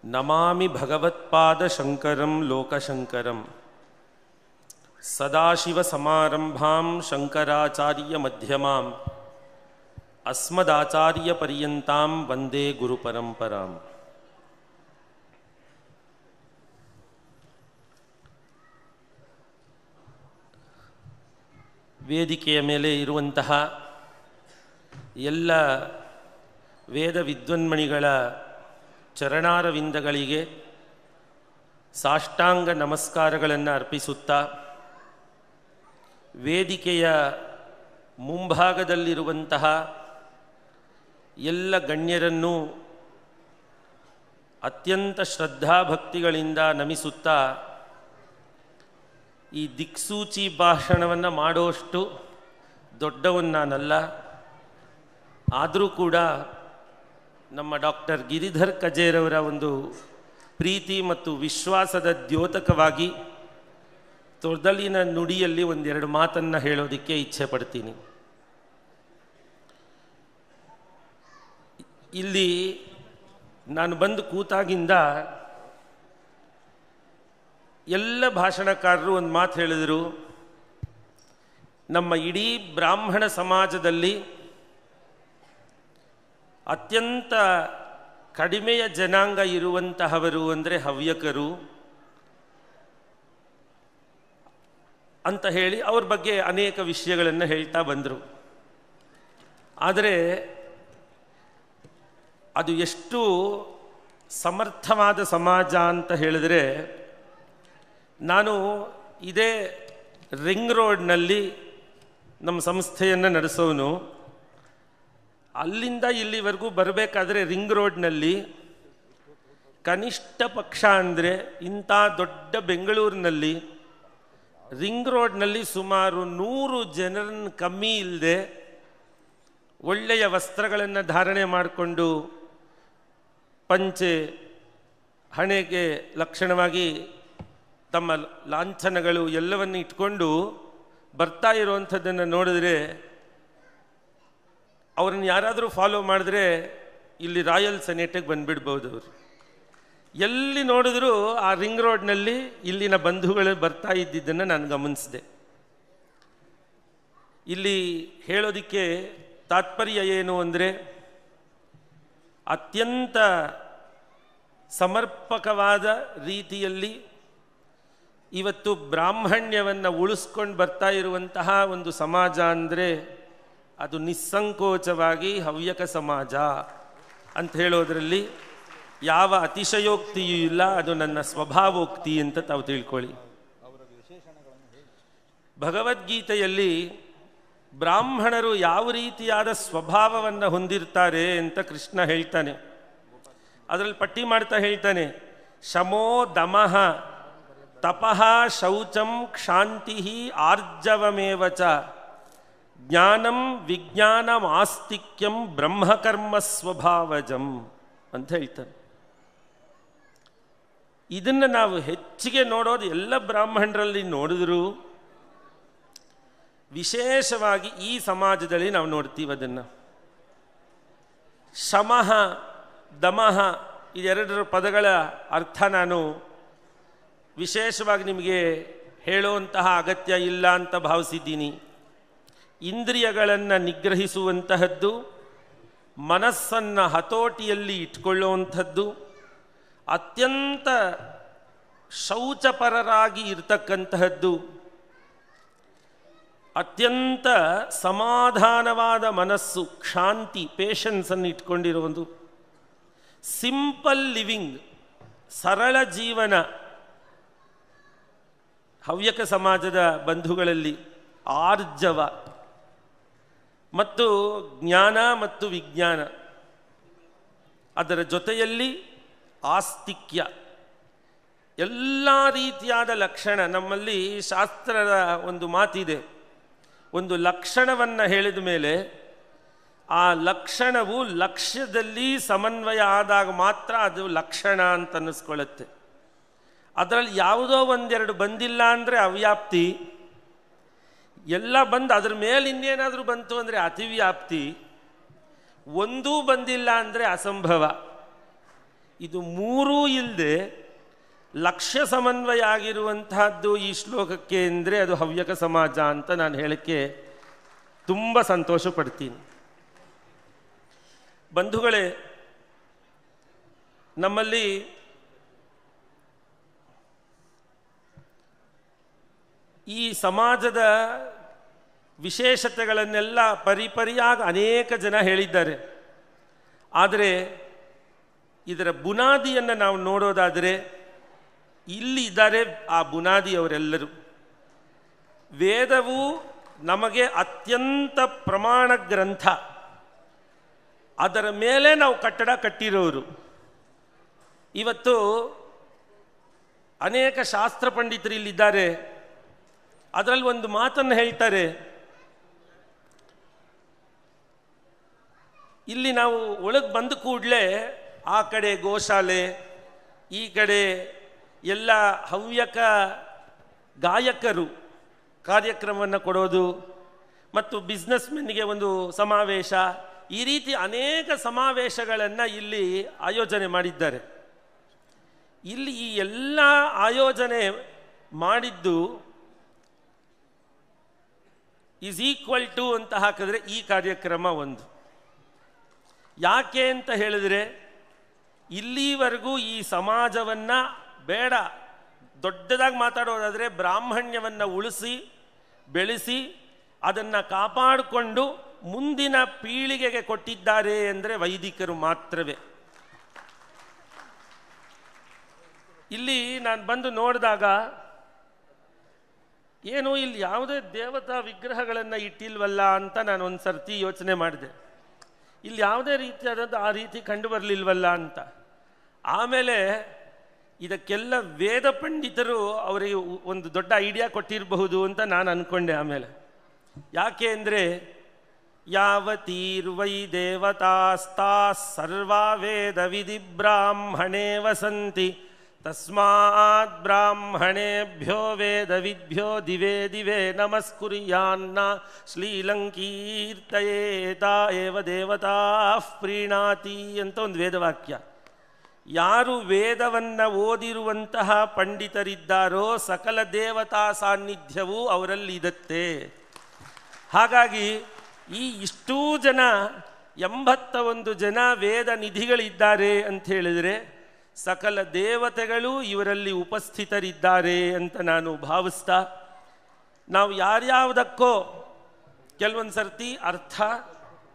ನಮಾಮಿ ಭಗವತ್ಪಾದಶಂಕರಂ ಲೋಕಶಂಕರಂ ಸದಾಶಿವಸಮಾರಂಭಾಂ ಶಂಕರಾಚಾರ್ಯಮಧ್ಯಮಾಂ ಅಸ್ಮದಾಚಾರ್ಯಪರ್ಯಂತಾಂ ವಂದೇ ಗುರುಪರಂಪರಾಂ. ವೇದಿಕೆಯ ಮೇಲೆ ಇರುವಂತಹ ಎಲ್ಲ ವೇದ ವಿದ್ವನ್ಮಣಿಗಳ ಚರಣಾರವಿಂದಗಳಿಗೆ ಸಾಷ್ಟಾಂಗ ನಮಸ್ಕಾರಗಳನ್ನು ಅರ್ಪಿಸುತ್ತಾ, ವೇದಿಕೆಯ ಮುಂಭಾಗದಲ್ಲಿರುವಂತಹ ಎಲ್ಲ ಗಣ್ಯರನ್ನು ಅತ್ಯಂತ ಶ್ರದ್ಧಾಭಕ್ತಿಗಳಿಂದ ನಮಿಸುತ್ತಾ, ಈ ದಿಕ್ಸೂಚಿ ಭಾಷಣವನ್ನು ಮಾಡೋಷ್ಟು ದೊಡ್ಡವನು ನಾನಲ್ಲ. ಆದರೂ ಕೂಡ ನಮ್ಮ ಡಾಕ್ಟರ್ ಗಿರಿಧರ್ ಕಜೇರವರ ಒಂದು ಪ್ರೀತಿ ಮತ್ತು ವಿಶ್ವಾಸದ ದ್ಯೋತಕವಾಗಿ ತೊದಲಿನ ನುಡಿಯಲ್ಲಿ ಒಂದೆರಡು ಮಾತನ್ನು ಹೇಳೋದಕ್ಕೆ ಇಚ್ಛೆ ಪಡ್ತೀನಿ. ಇಲ್ಲಿ ನಾನು ಬಂದು ಕೂತಾಗಿಂದ ಎಲ್ಲ ಭಾಷಣಕಾರರು ಒಂದು ಮಾತು ಹೇಳಿದರು. ನಮ್ಮ ಇಡೀ ಬ್ರಾಹ್ಮಣ ಸಮಾಜದಲ್ಲಿ ಅತ್ಯಂತ ಕಡಿಮೆಯ ಜನಾಂಗ ಇರುವಂತಹವರು ಅಂದರೆ ಹವ್ಯಕರು ಅಂತ ಹೇಳಿ ಅವ್ರ ಬಗ್ಗೆ ಅನೇಕ ವಿಷಯಗಳನ್ನು ಹೇಳ್ತಾ ಬಂದರು. ಆದರೆ ಅದು ಎಷ್ಟು ಸಮರ್ಥವಾದ ಸಮಾಜ ಅಂತ ಹೇಳಿದ್ರೆ, ನಾನು ಇದೇ ರಿಂಗ್ ರೋಡ್ನಲ್ಲಿ ನಮ್ಮ ಸಂಸ್ಥೆಯನ್ನು ನಡೆಸೋನು. ಅಲ್ಲಿಂದ ಇಲ್ಲಿವರೆಗೂ ಬರಬೇಕಾದ್ರೆ ರಿಂಗ್ ರೋಡ್ನಲ್ಲಿ ಕನಿಷ್ಠ ಪಕ್ಷ ಅಂದರೆ ಇಂಥ ದೊಡ್ಡ ಬೆಂಗಳೂರಿನಲ್ಲಿ ರಿಂಗ್ ರೋಡ್ನಲ್ಲಿ ಸುಮಾರು 100 ಜನರನ್ನು ಕಮ್ಮಿ ಇಲ್ಲದೆ ಒಳ್ಳೆಯ ವಸ್ತ್ರಗಳನ್ನು ಧಾರಣೆ ಮಾಡಿಕೊಂಡು, ಪಂಚೆ, ಹಣೆಗೆ ಲಕ್ಷಣವಾಗಿ ತಮ್ಮ ಲಾಂಛನಗಳು ಎಲ್ಲವನ್ನು ಇಟ್ಕೊಂಡು ಬರ್ತಾ ಇರುವಂಥದ್ದನ್ನು ನೋಡಿದ್ರೆ, ಅವ್ರನ್ನ ಯಾರಾದರೂ ಫಾಲೋ ಮಾಡಿದ್ರೆ ಇಲ್ಲಿ ರಾಯಲ್ ಸೆನೆಟಿಗೆ ಬಂದುಬಿಡ್ಬೋದು. ಅವರು ಎಲ್ಲಿ ನೋಡಿದ್ರೂ ಆ ರಿಂಗ್ ರೋಡ್ನಲ್ಲಿ ಇಲ್ಲಿನ ಬಂಧುಗಳು ಬರ್ತಾ ಇದ್ದಿದ್ದನ್ನು ನಾನು ಗಮನಿಸಿದೆ. ಇಲ್ಲಿ ಹೇಳೋದಕ್ಕೆ ತಾತ್ಪರ್ಯ ಏನು ಅಂದರೆ, ಅತ್ಯಂತ ಸಮರ್ಪಕವಾದ ರೀತಿಯಲ್ಲಿ ಇವತ್ತು ಬ್ರಾಹ್ಮಣ್ಯವನ್ನು ಉಳಿಸ್ಕೊಂಡು ಬರ್ತಾ ಇರುವಂತಹ ಒಂದು ಸಮಾಜ ಅಂದರೆ ಅದು ನಿಸ್ಸಂಕೋಚವಾಗಿ ಹವ್ಯಕ ಸಮಾಜ ಅಂತ ಹೇಳೋದರಲ್ಲಿ ಯಾವ ಅತಿಶಯೋಕ್ತಿಯೂ ಇಲ್ಲ. ಅದು ನನ್ನ ಸ್ವಭಾವೋಕ್ತಿ ಅಂತ ತಾವು ತಿಳ್ಕೊಳ್ಳಿ. ಭಗವದ್ಗೀತೆಯಲ್ಲಿ ಬ್ರಾಹ್ಮಣರು ಯಾವ ರೀತಿಯಾದ ಸ್ವಭಾವವನ್ನು ಹೊಂದಿರ್ತಾರೆ ಅಂತ ಕೃಷ್ಣ ಹೇಳ್ತಾನೆ. ಅದರಲ್ಲಿ ಪಟ್ಟಿ ಮಾಡ್ತಾ ಹೇಳ್ತಾನೆ, ಶಮೋ ದಮಃ ತಪಃ ಶೌಚಂ ಕ್ಷಾಂತಿ ಆರ್ಜವಮೇವಚ ಜ್ಞಾನಂ ವಿಜ್ಞಾನಂ ಆಸ್ತಿಕ್ಯಂ ಬ್ರಹ್ಮಕರ್ಮ ಸ್ವಭಾವಜಂ ಅಂತ ಹೇಳ್ತಾನೆ. ಇದನ್ನು ನಾವು ಹೆಚ್ಚಿಗೆ ನೋಡೋದು ಎಲ್ಲ ಬ್ರಾಹ್ಮಣರಲ್ಲಿ ನೋಡಿದ್ರು, ವಿಶೇಷವಾಗಿ ಈ ಸಮಾಜದಲ್ಲಿ ನಾವು ನೋಡ್ತೀವಿ ಅದನ್ನು. ಶಮಃ ದಮಃ ಇದೆರಡರ ಪದಗಳ ಅರ್ಥ ನಾನು ವಿಶೇಷವಾಗಿ ನಿಮಗೆ ಹೇಳುವಂತಹ ಅಗತ್ಯ ಇಲ್ಲ ಅಂತ ಭಾವಿಸಿದ್ದೀನಿ. ಇಂದ್ರಿಯಗಳನ್ನು ನಿಗ್ರಹಿಸುವಂತಹದ್ದು, ಮನಸ್ಸನ್ನು ಹತೋಟಿಯಲ್ಲಿ ಇಟ್ಕೊಳ್ಳುವಂಥದ್ದು, ಅತ್ಯಂತ ಶೌಚಪರರಾಗಿ ಇರತಕ್ಕಂತಹದ್ದು, ಅತ್ಯಂತ ಸಮಾಧಾನವಾದ ಮನಸ್ಸು, ಶಾಂತಿ, ಪೇಷನ್ಸನ್ನು ಇಟ್ಕೊಂಡಿರುವುದು, ಸಿಂಪಲ್ ಲಿವಿಂಗ್, ಸರಳ ಜೀವನ ಹವ್ಯಕ ಸಮಾಜದ ಬಂಧುಗಳಲ್ಲಿ ಆರ್ಜವ ಮತ್ತು ಜ್ಞಾನ ಮತ್ತು ವಿಜ್ಞಾನ, ಅದರ ಜೊತೆಯಲ್ಲಿ ಆಸ್ತಿಕ್ಯ, ಎಲ್ಲ ರೀತಿಯಾದ ಲಕ್ಷಣ. ನಮ್ಮಲ್ಲಿ ಶಾಸ್ತ್ರದ ಒಂದು ಮಾತಿದೆ, ಒಂದು ಲಕ್ಷಣವನ್ನು ಹೇಳಿದ ಮೇಲೆ ಆ ಲಕ್ಷಣವು ಲಕ್ಷ್ಯದಲ್ಲಿ ಸಮನ್ವಯ ಆದಾಗ ಮಾತ್ರ ಅದು ಲಕ್ಷಣ ಅಂತ ಅನ್ನಿಸ್ಕೊಳ್ಳುತ್ತೆ. ಅದರಲ್ಲಿ ಯಾವುದೋ ಒಂದೆರಡು ಬಂದಿಲ್ಲ ಅಂದರೆ ಅವ್ಯಾಪ್ತಿ, ಎಲ್ಲ ಬಂದು ಅದ್ರ ಮೇಲೆ ಇನ್ನೇನಾದರೂ ಬಂತು ಅಂದರೆ ಅತಿವ್ಯಾಪ್ತಿ, ಒಂದೂ ಬಂದಿಲ್ಲ ಅಂದರೆ ಅಸಂಭವ. ಇದು ಮೂರೂ ಇಲ್ಲದೆ ಲಕ್ಷ್ಯ ಸಮನ್ವಯ ಆಗಿರುವಂತಹದ್ದು ಈ ಶ್ಲೋಕಕ್ಕೆ ಅಂದರೆ ಅದು ಹವ್ಯಕ ಸಮಾಜ ಅಂತ ನಾನು ಹೇಳಕ್ಕೆ ತುಂಬ ಸಂತೋಷ ಪಡ್ತೀನಿ. ಬಂಧುಗಳೇ, ನಮ್ಮಲ್ಲಿ ಈ ಸಮಾಜದ ವಿಶೇಷತೆಗಳನ್ನೆಲ್ಲ ಪರಿಪರಿಯಾಗಿ ಅನೇಕ ಜನ ಹೇಳಿದ್ದಾರೆ. ಆದರೆ ಇದರ ಬುನಾದಿಯನ್ನು ನಾವು ನೋಡೋದಾದರೆ ಇಲ್ಲಿ ಇದ್ದಾರೆ ಆ ಬುನಾದಿಯವರೆಲ್ಲರೂ. ವೇದವು ನಮಗೆ ಅತ್ಯಂತ ಪ್ರಮಾಣ ಗ್ರಂಥ, ಅದರ ಮೇಲೆ ನಾವು ಕಟ್ಟಡ ಕಟ್ಟಿರೋರು. ಇವತ್ತು ಅನೇಕ ಶಾಸ್ತ್ರ ಪಂಡಿತರು ಇಲ್ಲಿದ್ದಾರೆ. ಅದರಲ್ಲಿ ಒಂದು ಮಾತನ್ನು ಹೇಳ್ತಾರೆ, ಇಲ್ಲಿ ನಾವು ಒಳಗೆ ಬಂದ ಕೂಡಲೇ ಆ ಕಡೆ ಗೋಶಾಲೆ, ಈ ಕಡೆ ಎಲ್ಲ ಹವ್ಯಕ ಗಾಯಕರು ಕಾರ್ಯಕ್ರಮವನ್ನು ಕೊಡೋದು ಮತ್ತು ಬಿಸ್ನೆಸ್ಮೆನ್ಗೆ ಒಂದು ಸಮಾವೇಶ, ಈ ರೀತಿ ಅನೇಕ ಸಮಾವೇಶಗಳನ್ನು ಇಲ್ಲಿ ಆಯೋಜನೆ ಮಾಡಿದ್ದಾರೆ. ಇಲ್ಲಿ ಈ ಎಲ್ಲ ಆಯೋಜನೆ ಮಾಡಿದ್ದು ಈಸ್ ಈಕ್ವಲ್ ಟು ಅಂತ ಹಾಕಿದ್ರೆ ಈ ಕಾರ್ಯಕ್ರಮ ಒಂದು. ಯಾಕೆ ಅಂತ ಹೇಳಿದ್ರೆ, ಇಲ್ಲಿವರೆಗೂ ಈ ಸಮಾಜವನ್ನು ಬೇಡ ದೊಡ್ಡದಾಗಿ ಮಾತಾಡೋದಾದರೆ ಬ್ರಾಹ್ಮಣ್ಯವನ್ನು ಉಳಿಸಿ ಬೆಳೆಸಿ ಅದನ್ನು ಕಾಪಾಡಿಕೊಂಡು ಮುಂದಿನ ಪೀಳಿಗೆಗೆ ಕೊಟ್ಟಿದ್ದಾರೆ ಅಂದರೆ ವೈದಿಕರು ಮಾತ್ರವೇ. ಇಲ್ಲಿ ನಾನು ಬಂದು ನೋಡಿದಾಗ ಏನು ಇಲ್ಲಿ ಯಾವುದೇ ದೇವತಾ ವಿಗ್ರಹಗಳನ್ನು ಇಟ್ಟಿಲ್ವಲ್ಲ ಅಂತ ನಾನು ಒಂದು ಸರ್ತಿ ಯೋಚನೆ ಮಾಡಿದೆ. ಇಲ್ಲಿ ಯಾವುದೇ ರೀತಿಯಾದದ್ದು ಆ ರೀತಿ ಕಂಡು ಬರಲಿಲ್ವಲ್ಲ ಅಂತ. ಆಮೇಲೆ ಇದಕ್ಕೆಲ್ಲ ವೇದ ಪಂಡಿತರು ಅವರಿಗೆ ಒಂದು ದೊಡ್ಡ ಐಡಿಯಾ ಕೊಟ್ಟಿರಬಹುದು ಅಂತ ನಾನು ಅಂದ್ಕೊಂಡೆ. ಆಮೇಲೆ ಯಾಕೆ ಅಂದರೆ, ಯಾವತೀರ್ವೈ ದೇವತಾಸ್ತಾ ಸರ್ವಾ ವೇದ ವಿಧಿ ಬ್ರಾಹ್ಮಣೇ ವಸಂತಿ ತಸ್ಮಾತ್ ಬ್ರಾಹ್ಮಣೇಭ್ಯೋ ವೇದವಿದ್ಭ್ಯೋ ದಿವೇ ದಿವೇ ನಮಸ್ಕುರ್ಯಾನ್ನ ಶ್ಲೀಲಂಕೀರ್ತಯೇತ ಏವ ದೇವತಾ ಪ್ರೀಣಾತಿ ಅಂತ ಒಂದು ವೇದವಾಕ್ಯ. ಯಾರು ವೇದವನ್ನು ಓದಿರುವಂತಹ ಪಂಡಿತರಿದ್ದಾರೋ ಸಕಲ ದೇವತಾ ಸಾನ್ನಿಧ್ಯವೂ ಅವರಲ್ಲಿ ಇರುತ್ತೆ. ಹಾಗಾಗಿ ಈ ಇಷ್ಟೂ ಜನ 81 ಜನ ವೇದ ನಿಧಿಗಳಿದ್ದಾರೆ ಅಂತ ಹೇಳಿದರೆ ಸಕಲ ದೇವತೆಗಳು ಇವರಲ್ಲಿ ಉಪಸ್ಥಿತರಿದ್ದಾರೆ ಅಂತ ನಾನು ಭಾವಿಸ್ತಾ, ನಾವು ಯಾರ್ಯಾವುದಕ್ಕೋ ಕೆಲವೊಂದು ಸರ್ತಿ ಅರ್ಥ,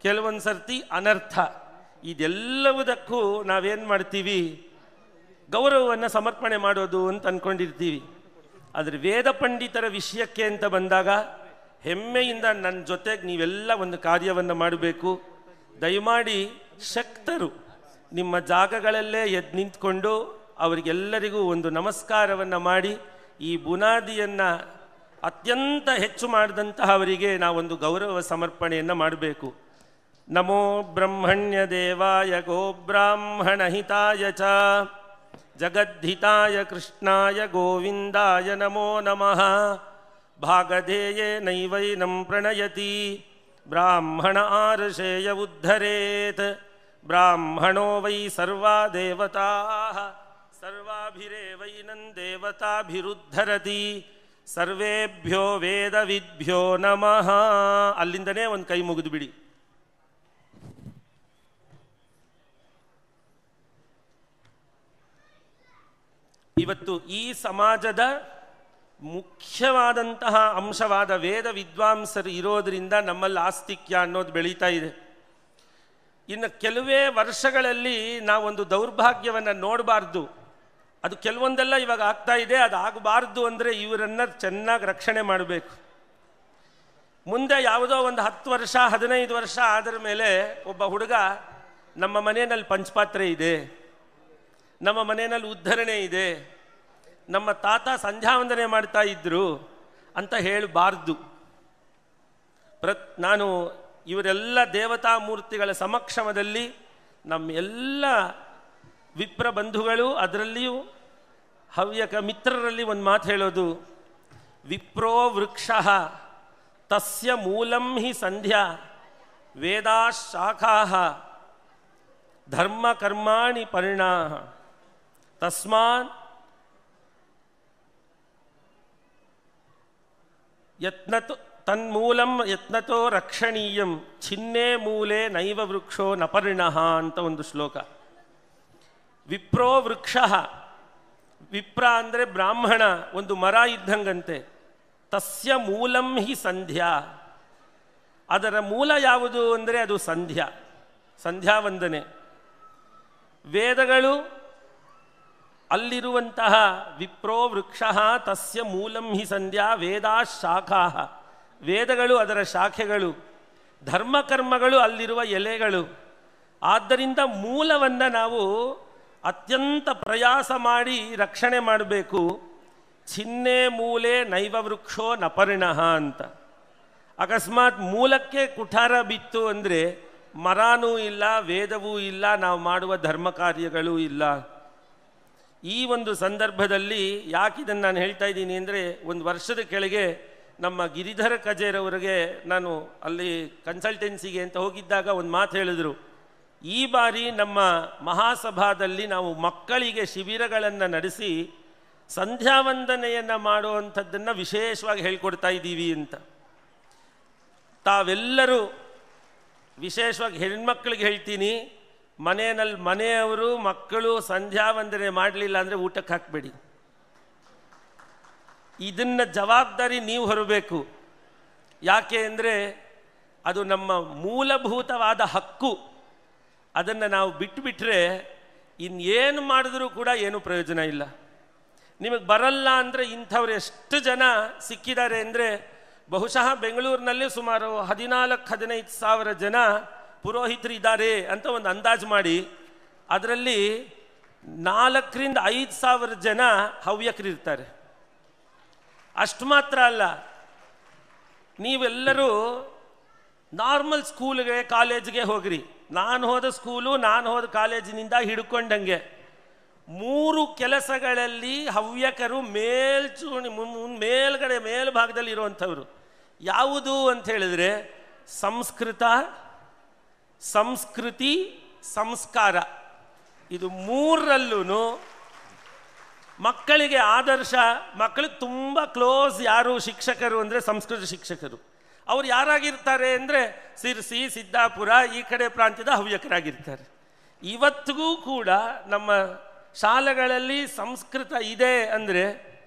ಕೆಲವೊಂದು ಸರ್ತಿ ಅನರ್ಥ, ಇದೆಲ್ಲವುದಕ್ಕೂ ನಾವೇನು ಮಾಡ್ತೀವಿ, ಗೌರವವನ್ನು ಸಮರ್ಪಣೆ ಮಾಡೋದು ಅಂತ ಅಂದ್ಕೊಂಡಿರ್ತೀವಿ. ಆದರೆ ವೇದ ಪಂಡಿತರ ವಿಷಯಕ್ಕೆ ಅಂತ ಬಂದಾಗ ಹೆಮ್ಮೆಯಿಂದ ನನ್ನ ಜೊತೆಗೆ ನೀವೆಲ್ಲ ಒಂದು ಕಾರ್ಯವನ್ನು ಮಾಡಬೇಕು. ದಯಮಾಡಿ ಶಕ್ತರು ನಿಮ್ಮ ಜಾಗಗಳಲ್ಲೇ ಎದ್ದು ನಿಂತ್ಕೊಂಡು ಅವರಿಗೆಲ್ಲರಿಗೂ ಒಂದು ನಮಸ್ಕಾರವನ್ನು ಮಾಡಿ ಈ ಬುನಾದಿಯನ್ನು ಅತ್ಯಂತ ಹೆಚ್ಚು ಮಾಡಿದಂತಹ ಅವರಿಗೆ ನಾವೊಂದು ಗೌರವ ಸಮರ್ಪಣೆಯನ್ನು ಮಾಡಬೇಕು. ನಮೋ ಬ್ರಹ್ಮಣ್ಯ ದೇವಾಯ ಗೋ ಬ್ರಾಹ್ಮಣ ಹಿತಾಯ ಚ ಜಗದ್ಧಿತಾಯ ಕೃಷ್ಣಾಯ ಗೋವಿಂದಾಯ ನಮೋ ನಮಃ. ಭಾಗಧೇಯೇ ನೈವೈನಂ ಪ್ರಣಯತಿ ಬ್ರಾಹ್ಮಣ ಆರ್ಷೇಯ ಉದ್ಧರೇತ್ ಬ್ರಾಹ್ಮಣೋ ವೈ ಸರ್ವಾ ದೇವತಾಃ ಸರ್ವಾಭಿರೇವೈನಂ ದೇವತಾಭಿರುದ್ಧರತಿ ಸರ್ವೇಭ್ಯೋ ವೇದವಿದ್ಭ್ಯೋ ನಮಃ. ಅಲ್ಲಿಂದನೇ ಒಂದು ಕೈ ಮುಗಿದು ಬಿಡಿ. ಇವತ್ತು ಈ ಸಮಾಜದ ಮುಖ್ಯವಾದಂತಹ ಅಂಶವಾದ ವೇದ ವಿದ್ವಾಂಸರು ಇರೋದರಿಂದ ನಮ್ಮಲ್ಲಿ ಆಸ್ತಿಕ್ಯ ಅನ್ನೋದು ಬೆಳೀತಾ ಇದೆ. ಇನ್ನು ಕೆಲವೇ ವರ್ಷಗಳಲ್ಲಿ ನಾವೊಂದು ದೌರ್ಭಾಗ್ಯವನ್ನು ನೋಡಬಾರ್ದು. ಅದು ಕೆಲವೊಂದೆಲ್ಲ ಇವಾಗ ಆಗ್ತಾ ಇದೆ. ಅದು ಆಗಬಾರ್ದು ಅಂದರೆ ಇವರನ್ನು ಚೆನ್ನಾಗಿ ರಕ್ಷಣೆ ಮಾಡಬೇಕು. ಮುಂದೆ ಯಾವುದೋ ಒಂದು 10 ವರ್ಷ 15 ವರ್ಷ ಆದ ಮೇಲೆ ಒಬ್ಬ ಹುಡುಗ ನಮ್ಮ ಮನೆಯಲ್ಲಿ ಪಂಚಪಾತ್ರೆ ಇದೆ, ನಮ್ಮ ಮನೆಯಲ್ಲಿ ಉದ್ಧರಣೆ ಇದೆ, ನಮ್ಮ ತಾತ ಸಂಧ್ಯಾವಂದನೆ ಮಾಡ್ತಾ ಇದ್ರು ಅಂತ ಹೇಳಬಾರ್ದು. ನಾನು ಇವರೆಲ್ಲ ದೇವತಾ ಮೂರ್ತಿಗಳ ಸಮಕ್ಷಮದಲ್ಲಿ ನಮ್ಮ ಎಲ್ಲ ವಿಪ್ರ ಬಂಧುಗಳು, ಅದರಲ್ಲಿಯೂ ಹವ್ಯಕ ಮಿತ್ರರಲ್ಲಿ ಒಂದು ಮಾತು ಹೇಳೋದು, ವಿಪ್ರೋ ವೃಕ್ಷ ತಸ್ಯ ಮೂಲಂ ಹಿ ಸಂಧ್ಯಾ ವೇದಾಶಾಖಾ ಧರ್ಮ ಕರ್ಮಾಣಿ ಪರಿಣಾಹ ತಸ್ಮಾತ್ ಯತ್ನತೋ ತನ್ಮೂಲಂ ಯತ್ನತೋ ರಕ್ಷಣೀಯಂ ಛಿನ್ನೇ ಮೂಲೆ ನೈವ ವೃಕ್ಷೋ ನಪರ್ಣಃ ಅಂತ ಒಂದು ಶ್ಲೋಕ. ವಿಪ್ರೋ ವೃಕ್ಷ, ವಿಪ್ರ ಅಂದರೆ ಬ್ರಾಹ್ಮಣ, ಒಂದು ಮರ ಇದ್ದಂಗಂತೆ. ತಸ್ಯ ಮೂಲಂ ಹಿ ಸಂಧ್ಯಾ, ಅದರ ಮೂಲ ಯಾವುದು ಅಂದರೆ ಅದು ಸಂಧ್ಯಾ, ಸಂಧ್ಯಾ ವಂದನೆ. ವೇದಗಳು ಅಲ್ಲಿರುವಂತಹ ವಿಪ್ರೋ ವೃಕ್ಷ ತಸ್ಯ ಮೂಲಂ ಹಿ ಸಂಧ್ಯಾ ವೇದಾ ಶಾಖಾ, ವೇದಗಳು ಅದರ ಶಾಖೆಗಳು, ಧರ್ಮಕರ್ಮಗಳು ಅಲ್ಲಿರುವ ಎಲೆಗಳು. ಆದ್ದರಿಂದ ಮೂಲವನ್ನು ನಾವು ಅತ್ಯಂತ ಪ್ರಯಾಸ ಮಾಡಿ ರಕ್ಷಣೆ ಮಾಡಬೇಕು. ಛಿನ್ನೇ ಮೂಲೆ ನೈವ ವೃಕ್ಷೋ ನಪರ್ಣಃ ಅಂತ. ಅಕಸ್ಮಾತ್ ಮೂಲಕ್ಕೆ ಕುಠಾರ ಬಿತ್ತು ಅಂದರೆ ಮರನೂ ಇಲ್ಲ, ವೇದವೂ ಇಲ್ಲ, ನಾವು ಮಾಡುವ ಧರ್ಮ ಕಾರ್ಯಗಳೂ ಇಲ್ಲ. ಈ ಒಂದು ಸಂದರ್ಭದಲ್ಲಿ ಯಾಕಿದನ್ನು ನಾನು ಹೇಳ್ತಾ ಇದ್ದೀನಿ ಅಂದರೆ, ಒಂದು ವರ್ಷದ ಕೆಳಗೆ ನಮ್ಮ ಗಿರಿಧರ ಕಜೇರವರಿಗೆ ನಾನು ಅಲ್ಲಿ ಕನ್ಸಲ್ಟೆನ್ಸಿಗೆ ಅಂತ ಹೋಗಿದ್ದಾಗ ಒಂದು ಮಾತು ಹೇಳಿದರು. ಈ ಬಾರಿ ನಮ್ಮ ಮಹಾಸಭಾದಲ್ಲಿ ನಾವು ಮಕ್ಕಳಿಗೆ ಶಿಬಿರಗಳನ್ನು ನಡೆಸಿ ಸಂಧ್ಯಾವಂದನೆಯನ್ನು ಮಾಡುವಂಥದ್ದನ್ನು ವಿಶೇಷವಾಗಿ ಹೇಳ್ಕೊಡ್ತಾ ಇದ್ದೀವಿ ಅಂತ. ತಾವೆಲ್ಲರೂ ವಿಶೇಷವಾಗಿ ಹೆಣ್ಮಕ್ಳಿಗೆ ಹೇಳ್ತೀನಿ, ಮನೆಯವರು ಮಕ್ಕಳು ಸಂಧ್ಯಾವಂದನೆ ಮಾಡಲಿಲ್ಲ ಅಂದರೆ ಊಟಕ್ಕೆ ಹಾಕಬೇಡಿ. ಇದನ್ನು ಜವಾಬ್ದಾರಿ ನೀವು ಹೊರಬೇಕು. ಯಾಕೆ ಅಂದರೆ ಅದು ನಮ್ಮ ಮೂಲಭೂತವಾದ ಹಕ್ಕು. ಅದನ್ನು ನಾವು ಬಿಟ್ಟುಬಿಟ್ರೆ ಇನ್ನೇನು ಮಾಡಿದ್ರೂ ಕೂಡ ಏನೂ ಪ್ರಯೋಜನ ಇಲ್ಲ. ನಿಮಗೆ ಬರಲ್ಲ ಅಂದರೆ ಇಂಥವ್ರು ಎಷ್ಟು ಜನ ಸಿಕ್ಕಿದ್ದಾರೆ ಅಂದರೆ, ಬಹುಶಃ ಬೆಂಗಳೂರಿನಲ್ಲಿ ಸುಮಾರು 14-15 ಸಾವಿರ ಜನ ಪುರೋಹಿತರು ಇದ್ದಾರೆ ಅಂತ ಒಂದು ಅಂದಾಜು ಮಾಡಿ, ಅದರಲ್ಲಿ 4,000-5 ಸಾವಿರ ಜನ ಹವ್ಯಕರಿರ್ತಾರೆ. ಅಷ್ಟು ಮಾತ್ರ ಅಲ್ಲ, ನೀವೆಲ್ಲರೂ ನಾರ್ಮಲ್ ಸ್ಕೂಲ್ಗೆ ಕಾಲೇಜ್ಗೆ ಹೋಗ್ರಿ. ನಾನು ಹೋದ ಸ್ಕೂಲು, ನಾನು ಹೋದ ಕಾಲೇಜಿನಿಂದ ಹಿಡ್ಕೊಂಡಂಗೆ 3 ಕೆಲಸಗಳಲ್ಲಿ ಹವ್ಯಕರು ಮೇಲ್ಗಡೆ ಮೇಲ್ಭಾಗದಲ್ಲಿ ಇರುವಂಥವ್ರು. ಯಾವುದು ಅಂತ ಹೇಳಿದ್ರೆ ಸಂಸ್ಕೃತ, ಸಂಸ್ಕೃತಿ, ಸಂಸ್ಕಾರ. ಇದು 3ರಲ್ಲೂ ಮಕ್ಕಳಿಗೆ ಆದರ್ಶ. ಮಕ್ಕಳಿಗೆ ತುಂಬ ಕ್ಲೋಸ್ ಯಾರು ಶಿಕ್ಷಕರು ಅಂದರೆ ಸಂಸ್ಕೃತ ಶಿಕ್ಷಕರು. ಅವ್ರು ಯಾರಾಗಿರ್ತಾರೆ ಅಂದರೆ ಸಿರ್ಸಿ, ಸಿದ್ದಾಪುರ ಈ ಕಡೆ ಪ್ರಾಂತ್ಯದ ಹವ್ಯಕರಾಗಿರ್ತಾರೆ. ಇವತ್ತಿಗೂ ಕೂಡ ನಮ್ಮ ಶಾಲೆಗಳಲ್ಲಿ ಸಂಸ್ಕೃತ ಇದೆ ಅಂದರೆ,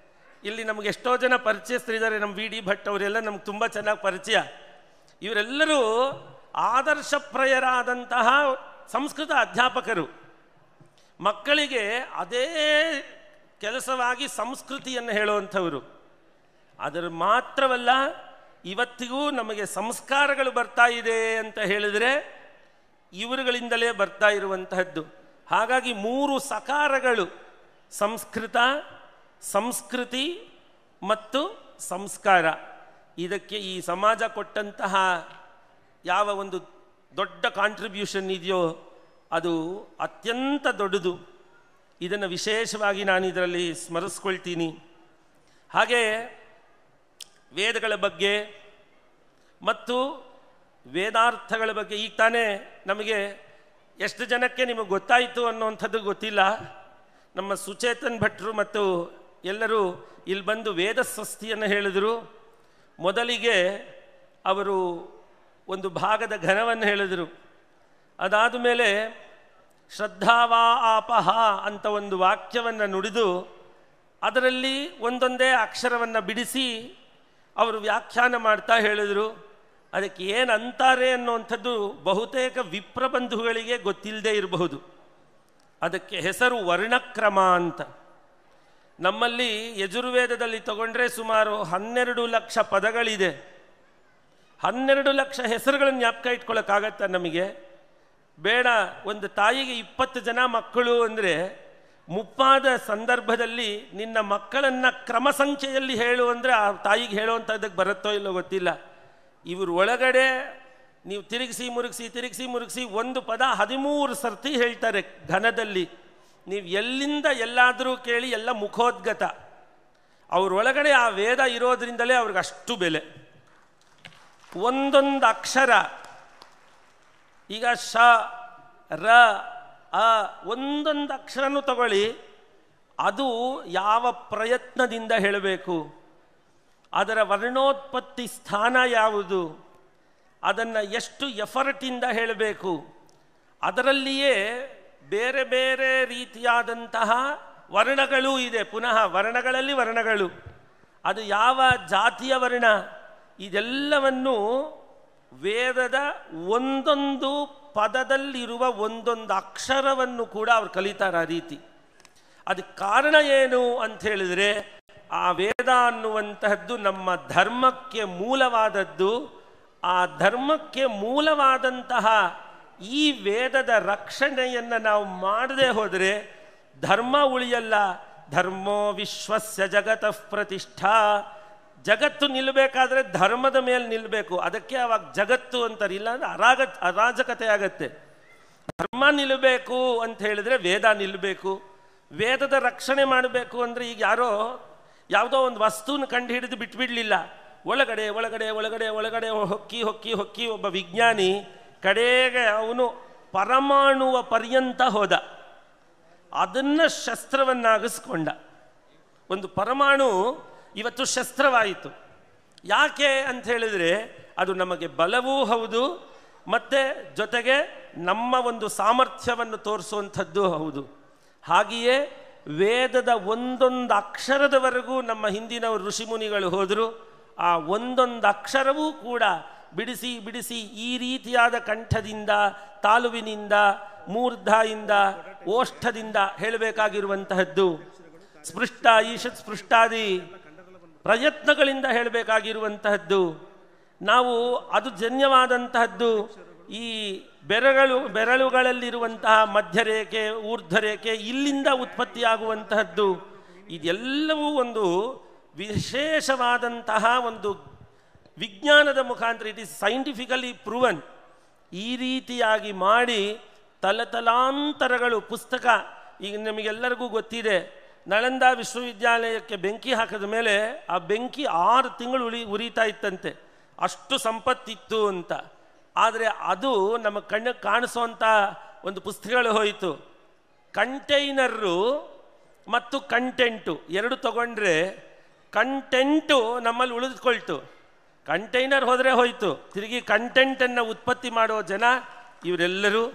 ಇಲ್ಲಿ ನಮಗೆ ಎಷ್ಟೋ ಜನ ಪರಿಚಯಸ್ಥರಿದ್ದಾರೆ. ನಮ್ಮ ವಿ ಡಿ ಭಟ್ ಅವರೆಲ್ಲ ನಮ್ಗೆ ತುಂಬ ಚೆನ್ನಾಗಿ ಪರಿಚಯ. ಇವರೆಲ್ಲರೂ ಆದರ್ಶಪ್ರಾಯರಾದಂತಹ ಸಂಸ್ಕೃತ ಅಧ್ಯಾಪಕರು. ಮಕ್ಕಳಿಗೆ ಅದೇ ಕೆಲಸವಾಗಿ ಸಂಸ್ಕೃತಿಯನ್ನು ಹೇಳುವಂಥವರು. ಅದರ ಮಾತ್ರವಲ್ಲ, ಇವತ್ತಿಗೂ ನಮಗೆ ಸಂಸ್ಕಾರಗಳು ಬರ್ತಾ ಇದೆ ಅಂತ ಹೇಳಿದರೆ ಇವರುಗಳಿಂದಲೇ ಬರ್ತಾ ಇರುವಂತಹದ್ದು. ಹಾಗಾಗಿ 3 ಸಕಾರಗಳು, ಸಂಸ್ಕೃತ, ಸಂಸ್ಕೃತಿ ಮತ್ತು ಸಂಸ್ಕಾರ. ಇದಕ್ಕೆ ಈ ಸಮಾಜ ಕೊಟ್ಟಂತಹ ಯಾವ ಒಂದು ದೊಡ್ಡ ಕಾಂಟ್ರಿಬ್ಯೂಷನ್ ಇದೆಯೋ ಅದು ಅತ್ಯಂತ ದೊಡ್ಡದು. ಇದನ್ನು ವಿಶೇಷವಾಗಿ ನಾನು ಇದರಲ್ಲಿ ಸ್ಮರಿಸ್ಕೊಳ್ತೀನಿ. ಹಾಗೆ ವೇದಗಳ ಬಗ್ಗೆ ಮತ್ತು ವೇದಾರ್ಥಗಳ ಬಗ್ಗೆ ಈಗ ತಾನೇ ನಮಗೆ ಎಷ್ಟು ಜನಕ್ಕೆ ನಿಮಗೆ ಗೊತ್ತಾಯಿತು ಅನ್ನುವಂಥದ್ದು ಗೊತ್ತಿಲ್ಲ. ನಮ್ಮ ಸುಚೇತನ್ ಭಟ್ರು ಮತ್ತು ಎಲ್ಲರೂ ಇಲ್ಲಿ ಬಂದು ವೇದ ಸ್ವಸ್ತಿಯನ್ನು ಹೇಳಿದರು. ಮೊದಲಿಗೆ ಅವರು ಒಂದು ಭಾಗದ ಘನವನ್ನು ಹೇಳಿದರು. ಅದಾದ ಮೇಲೆ ಶ್ರದ್ಧಾವಾ ಆಪಹ ಅಂತ ಒಂದು ವಾಕ್ಯವನ್ನು ನುಡಿದು ಅದರಲ್ಲಿ ಒಂದೊಂದೇ ಅಕ್ಷರವನ್ನು ಬಿಡಿಸಿ ಅವರು ವ್ಯಾಖ್ಯಾನ ಮಾಡ್ತಾ ಹೇಳಿದರು. ಅದಕ್ಕೆ ಏನಂತಾರೆ ಅನ್ನುವಂಥದ್ದು ಬಹುತೇಕ ವಿಪ್ರಬಂಧುಗಳಿಗೆ ಗೊತ್ತಿಲ್ಲದೆ ಇರಬಹುದು. ಅದಕ್ಕೆ ಹೆಸರು ವರ್ಣಕ್ರಮ ಅಂತ. ನಮ್ಮಲ್ಲಿ ಯಜುರ್ವೇದದಲ್ಲಿ ತಗೊಂಡ್ರೆ ಸುಮಾರು 12 ಲಕ್ಷ ಪದಗಳಿದೆ. 12 ಲಕ್ಷ ಹೆಸರುಗಳನ್ನು ಜ್ಞಾಪಕ ಇಟ್ಕೊಳ್ಳೋಕ್ಕಾಗತ್ತಾ ನಮಗೆ? ಬೇಡ. ಒಂದು ತಾಯಿಗೆ 20 ಜನ ಮಕ್ಕಳು ಅಂದರೆ ಮುಪ್ಪಾದ ಸಂದರ್ಭದಲ್ಲಿ ನಿನ್ನ ಮಕ್ಕಳನ್ನು ಕ್ರಮ ಸಂಖ್ಯೆಯಲ್ಲಿ ಹೇಳು ಅಂದರೆ ಆ ತಾಯಿಗೆ ಹೇಳುವಂಥದ್ದಕ್ಕೆ ಬರುತ್ತೋ ಇಲ್ಲೋ ಗೊತ್ತಿಲ್ಲ. ಇವರು ಒಳಗಡೆ ನೀವು ತಿರುಗಿಸಿ ಮುರುಗಿಸಿ ಒಂದು ಪದ 13 ಸರ್ತಿ ಹೇಳ್ತಾರೆ ಘನದಲ್ಲಿ. ನೀವು ಎಲ್ಲಿಂದ ಎಲ್ಲಾದರೂ ಕೇಳಿ ಎಲ್ಲ ಮುಖೋದ್ಗತ. ಅವರೊಳಗಡೆ ಆ ವೇದ ಇರೋದ್ರಿಂದಲೇ ಅವ್ರಿಗೆ ಅಷ್ಟು ಬೆಲೆ. ಒಂದೊಂದು ಅಕ್ಷರ, ಈಗ ಶ ರ ಅ ಒಂದೊಂದು ಅಕ್ಷರನೂ ತಗೊಳ್ಳಿ, ಅದು ಯಾವ ಪ್ರಯತ್ನದಿಂದ ಹೇಳಬೇಕು, ಅದರ ವರ್ಣೋತ್ಪತ್ತಿ ಸ್ಥಾನ ಯಾವುದು, ಅದನ್ನು ಎಷ್ಟು ಎಫರ್ಟಿಂದ ಹೇಳಬೇಕು, ಅದರಲ್ಲಿಯೇ ಬೇರೆ ಬೇರೆ ರೀತಿಯಾದಂತಹ ವರ್ಣಗಳೂ ಇದೆ. ಪುನಃ ವರ್ಣಗಳಲ್ಲಿ ವರ್ಣಗಳು, ಅದು ಯಾವ ಜಾತಿಯ ವರ್ಣ, ಇದೆಲ್ಲವನ್ನು ವೇದದ ಒಂದೊಂದು ಪದದಲ್ಲಿರುವ ಒಂದೊಂದು ಅಕ್ಷರವನ್ನು ಕೂಡ ಅವ್ರು ಕಲಿತಾರೆ ಆ ರೀತಿ. ಅದಕ್ಕೆ ಕಾರಣ ಏನು ಅಂತ ಹೇಳಿದರೆ, ಆ ವೇದ ಅನ್ನುವಂತಹದ್ದು ನಮ್ಮ ಧರ್ಮಕ್ಕೆ ಮೂಲವಾದದ್ದು. ಆ ಧರ್ಮಕ್ಕೆ ಮೂಲವಾದಂತಹ ಈ ವೇದದ ರಕ್ಷಣೆಯನ್ನು ನಾವು ಮಾಡದೆ ಹೋದರೆ ಧರ್ಮ ಉಳಿಯಲ್ಲ. ಧರ್ಮೋ ವಿಶ್ವಸ್ಯ ಜಗತಃ ಪ್ರತಿಷ್ಠಾ. ಜಗತ್ತು ನಿಲ್ಲಬೇಕಾದ್ರೆ ಧರ್ಮದ ಮೇಲೆ ನಿಲ್ಲಬೇಕು. ಅದಕ್ಕೆ ಅವಾಗ ಜಗತ್ತು ಅಂತಾರೆ, ಇಲ್ಲ ಅಂದರೆ ಅರಾಜಕತೆ ಆಗತ್ತೆ. ಧರ್ಮ ನಿಲ್ಲಬೇಕು ಅಂತ ಹೇಳಿದ್ರೆ ವೇದ ನಿಲ್ಲಬೇಕು. ವೇದದ ರಕ್ಷಣೆ ಮಾಡಬೇಕು ಅಂದರೆ ಈಗ ಯಾವುದೋ ಒಂದು ವಸ್ತುನ ಕಂಡು ಹಿಡಿದು ಬಿಟ್ಬಿಡಲಿಲ್ಲ. ಒಳಗಡೆ ಒಳಗಡೆ ಒಳಗಡೆ ಒಳಗಡೆ ಹೊಕ್ಕಿ ಹೊಕ್ಕಿ ಹೊಕ್ಕಿ ಒಬ್ಬ ವಿಜ್ಞಾನಿ ಕಡೆಗೆ ಅವನು ಪರಮಾಣುವ ಪರ್ಯಂತ ಹೋದ. ಅದನ್ನು ಶಸ್ತ್ರವನ್ನಾಗಿಸ್ಕೊಂಡ. ಒಂದು ಪರಮಾಣು ಇವತ್ತು ಶಸ್ತ್ರವಾಯಿತು. ಯಾಕೆ ಅಂತ ಹೇಳಿದರೆ ಅದು ನಮಗೆ ಬಲವೂ ಹೌದು, ಮತ್ತು ಜೊತೆಗೆ ನಮ್ಮ ಒಂದು ಸಾಮರ್ಥ್ಯವನ್ನು ತೋರಿಸುವಂಥದ್ದು ಹೌದು. ಹಾಗೆಯೇ ವೇದದ ಒಂದೊಂದು ಅಕ್ಷರದವರೆಗೂ ನಮ್ಮ ಹಿಂದಿನವರು ಋಷಿಮುನಿಗಳು ಹೋದರು. ಆ ಒಂದೊಂದು ಅಕ್ಷರವೂ ಕೂಡ ಬಿಡಿಸಿ ಬಿಡಿಸಿ ಈ ರೀತಿಯಾದ ಕಂಠದಿಂದ, ತಾಲುವಿನಿಂದ, ಮೂರ್ಧಾಯಿಂದ, ಓಷ್ಠದಿಂದ ಹೇಳಬೇಕಾಗಿರುವಂತಹದ್ದು, ಸ್ಪೃಷ್ಟ ಈಶತ್ ಸ್ಪೃಷ್ಟಾದಿ ಪ್ರಯತ್ನಗಳಿಂದ ಹೇಳಬೇಕಾಗಿರುವಂತಹದ್ದು. ನಾವು ಅದು ಜನ್ಯವಾದಂತಹದ್ದು ಈ ಬೆರಳುಗಳಲ್ಲಿರುವಂತಹ ಮಧ್ಯರೇಖೆ, ಊರ್ಧ್ವರೇಖೆ, ಇಲ್ಲಿಂದ ಉತ್ಪತ್ತಿಯಾಗುವಂತಹದ್ದು. ಇದೆಲ್ಲವೂ ಒಂದು ವಿಶೇಷವಾದಂತಹ ಒಂದು ವಿಜ್ಞಾನದ ಮುಖಾಂತರ, ಇಟ್ ಈಸ್ ಸೈಂಟಿಫಿಕಲಿ ಪ್ರೂವನ್. ಈ ರೀತಿಯಾಗಿ ಮಾಡಿ ತಲತಲಾಂತರಗಳು ಪುಸ್ತಕ. ಈಗ ನಮಗೆಲ್ಲರಿಗೂ ಗೊತ್ತಿದೆ, ನಳಂದ ವಿಶ್ವವಿದ್ಯಾಲಯಕ್ಕೆ ಬೆಂಕಿ ಹಾಕಿದ ಮೇಲೆ ಆ ಬೆಂಕಿ 6 ತಿಂಗಳು ಉರಿತಾ ಇತ್ತಂತೆ, ಅಷ್ಟು ಸಂಪತ್ತಿತ್ತು ಅಂತ. ಆದರೆ ಅದು ನಮ್ಮ ಕಣ್ಣಿಗೆ ಕಾಣಿಸೋಂಥ ಒಂದು ಪುಸ್ತಕಗಳು ಹೋಯಿತು. ಕಂಟೈನರು ಮತ್ತು ಕಂಟೆಂಟು ಎರಡು ತಗೊಂಡ್ರೆ ಕಂಟೆಂಟು ನಮ್ಮಲ್ಲಿ ಉಳಿದುಕೊಳ್ತು, ಕಂಟೈನರ್ ಹೋದರೆ ಹೋಯಿತು. ತಿರುಗಿ ಕಂಟೆಂಟನ್ನು ಉತ್ಪತ್ತಿ ಮಾಡೋ ಜನ ಇವರೆಲ್ಲರೂ.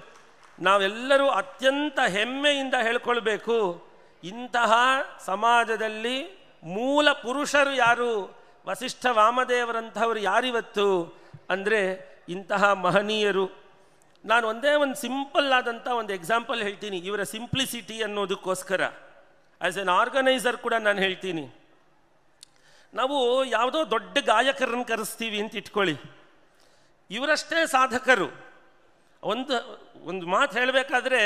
ನಾವೆಲ್ಲರೂ ಅತ್ಯಂತ ಹೆಮ್ಮೆಯಿಂದ ಹೇಳ್ಕೊಳ್ಬೇಕು, ಇಂತಹ ಸಮಾಜದಲ್ಲಿ ಮೂಲ ಪುರುಷರು ಯಾರು, ವಸಿಷ್ಠ ವಾಮದೇವರಂತಹವರು ಯಾರಿವತ್ತು ಅಂದರೆ ಇಂತಹ ಮಹನೀಯರು. ನಾನು ಒಂದೇ ಒಂದು ಸಿಂಪಲ್ ಆದಂಥ ಒಂದು ಎಕ್ಸಾಂಪಲ್ ಹೇಳ್ತೀನಿ ಇವರ ಸಿಂಪ್ಲಿಸಿಟಿ ಅನ್ನೋದಕ್ಕೋಸ್ಕರ. ಆ್ಯಸ್ ಎನ್ ಆರ್ಗನೈಸರ್ ಕೂಡ ನಾನು ಹೇಳ್ತೀನಿ. ನಾವು ಯಾವುದೋ ದೊಡ್ಡ ಗಾಯಕರನ್ನು ಕರೆಸ್ತೀವಿ ಅಂತ ಇಟ್ಕೊಳ್ಳಿ, ಇವರಷ್ಟೇ ಸಾಧಕರು. ಒಂದು ಮಾತು ಹೇಳಬೇಕಾದ್ರೆ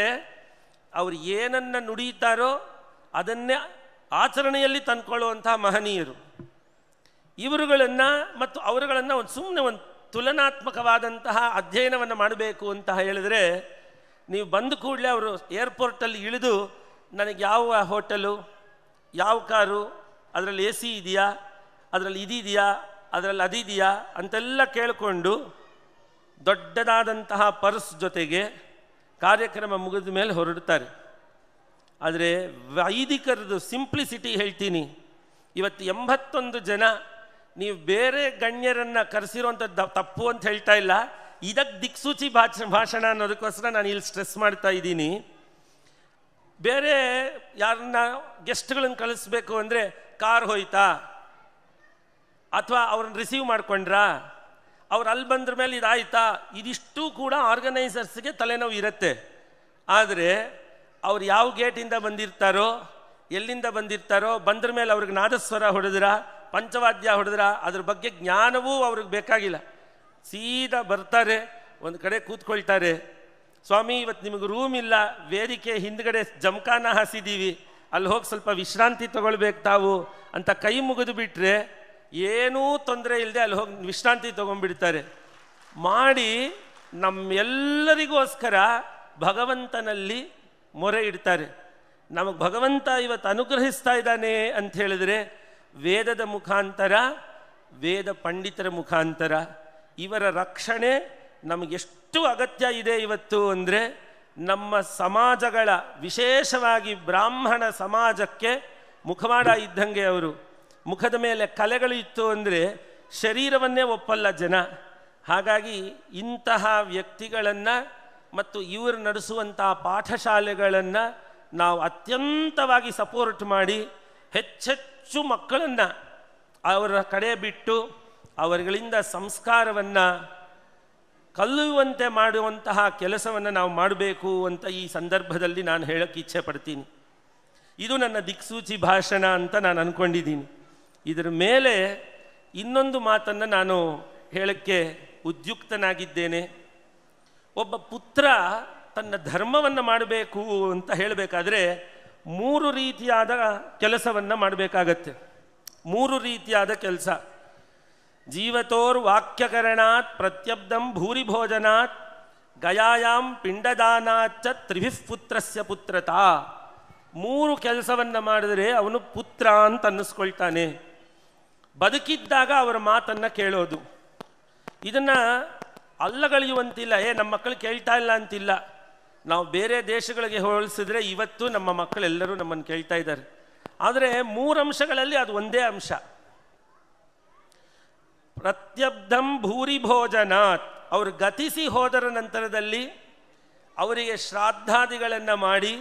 ಅವ್ರು ಏನನ್ನು ನುಡಿಯುತ್ತಾರೋ ಅದನ್ನೇ ಆಚರಣೆಯಲ್ಲಿ ತಂದ್ಕೊಳ್ಳುವಂತಹ ಮಹನೀಯರು. ಇವರುಗಳನ್ನು ಮತ್ತು ಅವರುಗಳನ್ನು ಸುಮ್ಮನೆ ಒಂದು ತುಲನಾತ್ಮಕವಾದಂತಹ ಅಧ್ಯಯನವನ್ನು ಮಾಡಬೇಕು ಅಂತ ಹೇಳಿದ್ರೆ, ನೀವು ಬಂದ ಕೂಡಲೇ ಅವರು ಏರ್ಪೋರ್ಟಲ್ಲಿ ಇಳಿದು ನನಗೆ ಯಾವ ಹೋಟೆಲು, ಯಾವ ಕಾರು, ಅದರಲ್ಲಿ AC ಇದೆಯಾ, ಅದರಲ್ಲಿ ಇದಿದೆಯಾ, ಅದರಲ್ಲಿ ಅದಿದೆಯಾ ಅಂತೆಲ್ಲ ಕೇಳಿಕೊಂಡು ದೊಡ್ಡದಾದಂತಹ ಪರ್ಸ್ ಜೊತೆಗೆ ಕಾರ್ಯಕ್ರಮ ಮುಗಿದ ಮೇಲೆ ಹೊರಡ್ತಾರೆ. ಆದರೆ ವೈದಿಕರದು ಸಿಂಪ್ಲಿಸಿಟಿ ಹೇಳ್ತೀನಿ. ಇವತ್ತು 81 ಜನ, ನೀವು ಬೇರೆ ಗಣ್ಯರನ್ನು ಕರೆಸಿರೋಂಥದ್ದು ತಪ್ಪು ಅಂತ ಹೇಳ್ತಾ ಇಲ್ಲ, ಇದಕ್ಕೆ ದಿಕ್ಸೂಚಿ ಭಾಷಣ ಅನ್ನೋದಕ್ಕೋಸ್ಕರ ನಾನು ಇಲ್ಲಿ ಸ್ಟ್ರೆಸ್ ಮಾಡ್ತಾ ಇದ್ದೀನಿ. ಬೇರೆ ಯಾರನ್ನ ಗೆಸ್ಟ್ಗಳನ್ನು ಕಳಿಸ್ಬೇಕು ಅಂದರೆ ಕಾರ್ ಹೋಯ್ತಾ, ಅಥವಾ ಅವ್ರನ್ನ ರಿಸೀವ್ ಮಾಡ್ಕೊಂಡ್ರಾ, ಅವ್ರು ಅಲ್ಲಿ ಬಂದ್ರ ಮೇಲೆ ಇದಾಯ್ತಾ, ಇದಿಷ್ಟು ಕೂಡ ಆರ್ಗನೈಸರ್ಸ್ಗೆ ತಲೆನೋವು ಇರುತ್ತೆ. ಆದರೆ ಅವ್ರು ಯಾವ ಗೇಟಿಂದ ಬಂದಿರ್ತಾರೋ, ಎಲ್ಲಿಂದ ಬಂದಿರ್ತಾರೋ, ಬಂದ್ರ ಮೇಲೆ ಅವ್ರಿಗೆ ನಾದಸ್ವರ ಹೊಡೆದ್ರ, ಪಂಚವಾದ್ಯ ಹೊಡೆದ್ರ, ಅದ್ರ ಬಗ್ಗೆ ಜ್ಞಾನವೂ ಅವ್ರಿಗೆ ಬೇಕಾಗಿಲ್ಲ. ಸೀದಾ ಬರ್ತಾರೆ, ಒಂದು ಕಡೆ ಕೂತ್ಕೊಳ್ತಾರೆ. ಸ್ವಾಮಿ ಇವತ್ತು ನಿಮಗೆ ರೂಮ್ ಇಲ್ಲ, ವೇದಿಕೆ ಹಿಂದ್ಗಡೆ ಜಮಖಾನ ಹಾಸಿದ್ದೀವಿ, ಅಲ್ಲಿ ಹೋಗಿ ಸ್ವಲ್ಪ ವಿಶ್ರಾಂತಿ ತಗೊಳ್ಬೇಕು ತಾವು ಅಂತ ಕೈ ಮುಗಿದು ಬಿಟ್ಟರೆ ಏನೂ ತೊಂದರೆ ಇಲ್ಲದೆ ಅಲ್ಲಿ ಹೋಗಿ ವಿಶ್ರಾಂತಿ ತೊಗೊಂಡ್ಬಿಡ್ತಾರೆ. ಮಾಡಿ ನಮ್ಮೆಲ್ಲರಿಗೋಸ್ಕರ ಭಗವಂತನಲ್ಲಿ ಮೊರೆ ಇಡ್ತಾರೆ. ನಮಗೆ ಭಗವಂತ ಇವತ್ತು ಅನುಗ್ರಹಿಸ್ತಾ ಇದ್ದಾನೆ ಅಂತ ಹೇಳಿದರೆ ವೇದದ ಮುಖಾಂತರ, ವೇದ ಪಂಡಿತರ ಮುಖಾಂತರ. ಇವರ ರಕ್ಷಣೆ ನಮಗೆಷ್ಟು ಅಗತ್ಯ ಇದೆ ಇವತ್ತು ಅಂದರೆ ನಮ್ಮ ಸಮಾಜಗಳ, ವಿಶೇಷವಾಗಿ ಬ್ರಾಹ್ಮಣ ಸಮಾಜಕ್ಕೆ ಮುಖವಾಡ ಇದ್ದಂಗೆ ಅವರು. ಮುಖದ ಮೇಲೆ ಕಲೆಗಳು ಇತ್ತು ಅಂದರೆ ಶರೀರವನ್ನೇ ಒಪ್ಪಲ್ಲ ಜನ. ಹಾಗಾಗಿ ಇಂತಹ ವ್ಯಕ್ತಿಗಳನ್ನು ಮತ್ತು ಇವರು ನಡೆಸುವಂತಹ ಪಾಠಶಾಲೆಗಳನ್ನು ನಾವು ಅತ್ಯಂತವಾಗಿ ಸಪೋರ್ಟ್ ಮಾಡಿ ಹೆಚ್ಚೆಚ್ಚು ಮಕ್ಕಳನ್ನು ಅವರ ಕಡೆ ಬಿಟ್ಟು ಅವರುಗಳಿಂದ ಸಂಸ್ಕಾರವನ್ನು ಕಲಿಯುವಂತೆ ಮಾಡುವಂತಹ ಕೆಲಸವನ್ನು ನಾವು ಮಾಡಬೇಕು ಅಂತ ಈ ಸಂದರ್ಭದಲ್ಲಿ ನಾನು ಹೇಳೋಕ್ಕೆ ಇಚ್ಛೆ ಪಡ್ತೀನಿ. ಇದು ನನ್ನ ದಿಕ್ಸೂಚಿ ಭಾಷಣ ಅಂತ ನಾನು ಅಂದ್ಕೊಂಡಿದ್ದೀನಿ. ಇದರ ಮೇಲೆ ಇನ್ನೊಂದು ಮಾತನ್ನು ನಾನು ಹೇಳೋಕ್ಕೆ ಉದ್ಯುಕ್ತನಾಗಿದ್ದೇನೆ. ಒಬ್ಬ ಪುತ್ರ ತನ್ನ ಧರ್ಮವನ್ನು ಮಾಡಬೇಕು ಅಂತ ಹೇಳಬೇಕಾದ್ರೆ 3 ರೀತಿಯಾದ ಕೆಲಸವನ್ನು ಮಾಡಬೇಕಾಗತ್ತೆ. 3 ರೀತಿಯಾದ ಕೆಲಸ. ಜೀವತೋರ್ ವಾಕ್ಯಕರಣಾತ್ ಪ್ರತ್ಯಬ್ಧಂ ಭೂರಿ ಭೋಜನಾತ್ ಗಯಾಯಾಂ ಪಿಂಡದಾನಾಚ್ಚ ತ್ರಿಭಿಃ ಪುತ್ರಸ್ಯ ಪುತ್ರತಾ. 3 ಕೆಲಸವನ್ನು ಮಾಡಿದರೆ ಅವನು ಪುತ್ರ ಅಂತ ಅನ್ನಿಸ್ಕೊಳ್ತಾನೆ. ಬದುಕಿದ್ದಾಗ ಅವರ ಮಾತನ್ನು ಕೇಳೋದು. ಇದನ್ನು ಅಲ್ಲಗಳೆಯುವಂತಿಲ್ಲ. ನಮ್ಮ ಮಕ್ಕಳು ಕೇಳ್ತಾ ಇಲ್ಲ ಅಂತಿಲ್ಲ. ನಾವು ಬೇರೆ ದೇಶಗಳಿಗೆ ಹೋಲಿಸಿದ್ರೆ ಇವತ್ತು ನಮ್ಮ ಮಕ್ಕಳೆಲ್ಲರೂ ನಮ್ಮನ್ನು ಕೇಳ್ತಾ ಇದ್ದಾರೆ. ಆದರೆ 3 ಅಂಶಗಳಲ್ಲಿ ಅದು ಒಂದೇ ಅಂಶ. ಪ್ರತ್ಯಬ್ಧಂ ಭೂರಿ ಭೋಜನಾತ್, ಅವರು ಗತಿಸಿ ಹೋದರ ನಂತರದಲ್ಲಿ ಅವರಿಗೆ ಶ್ರಾದ್ದಾದಿಗಳನ್ನು ಮಾಡಿ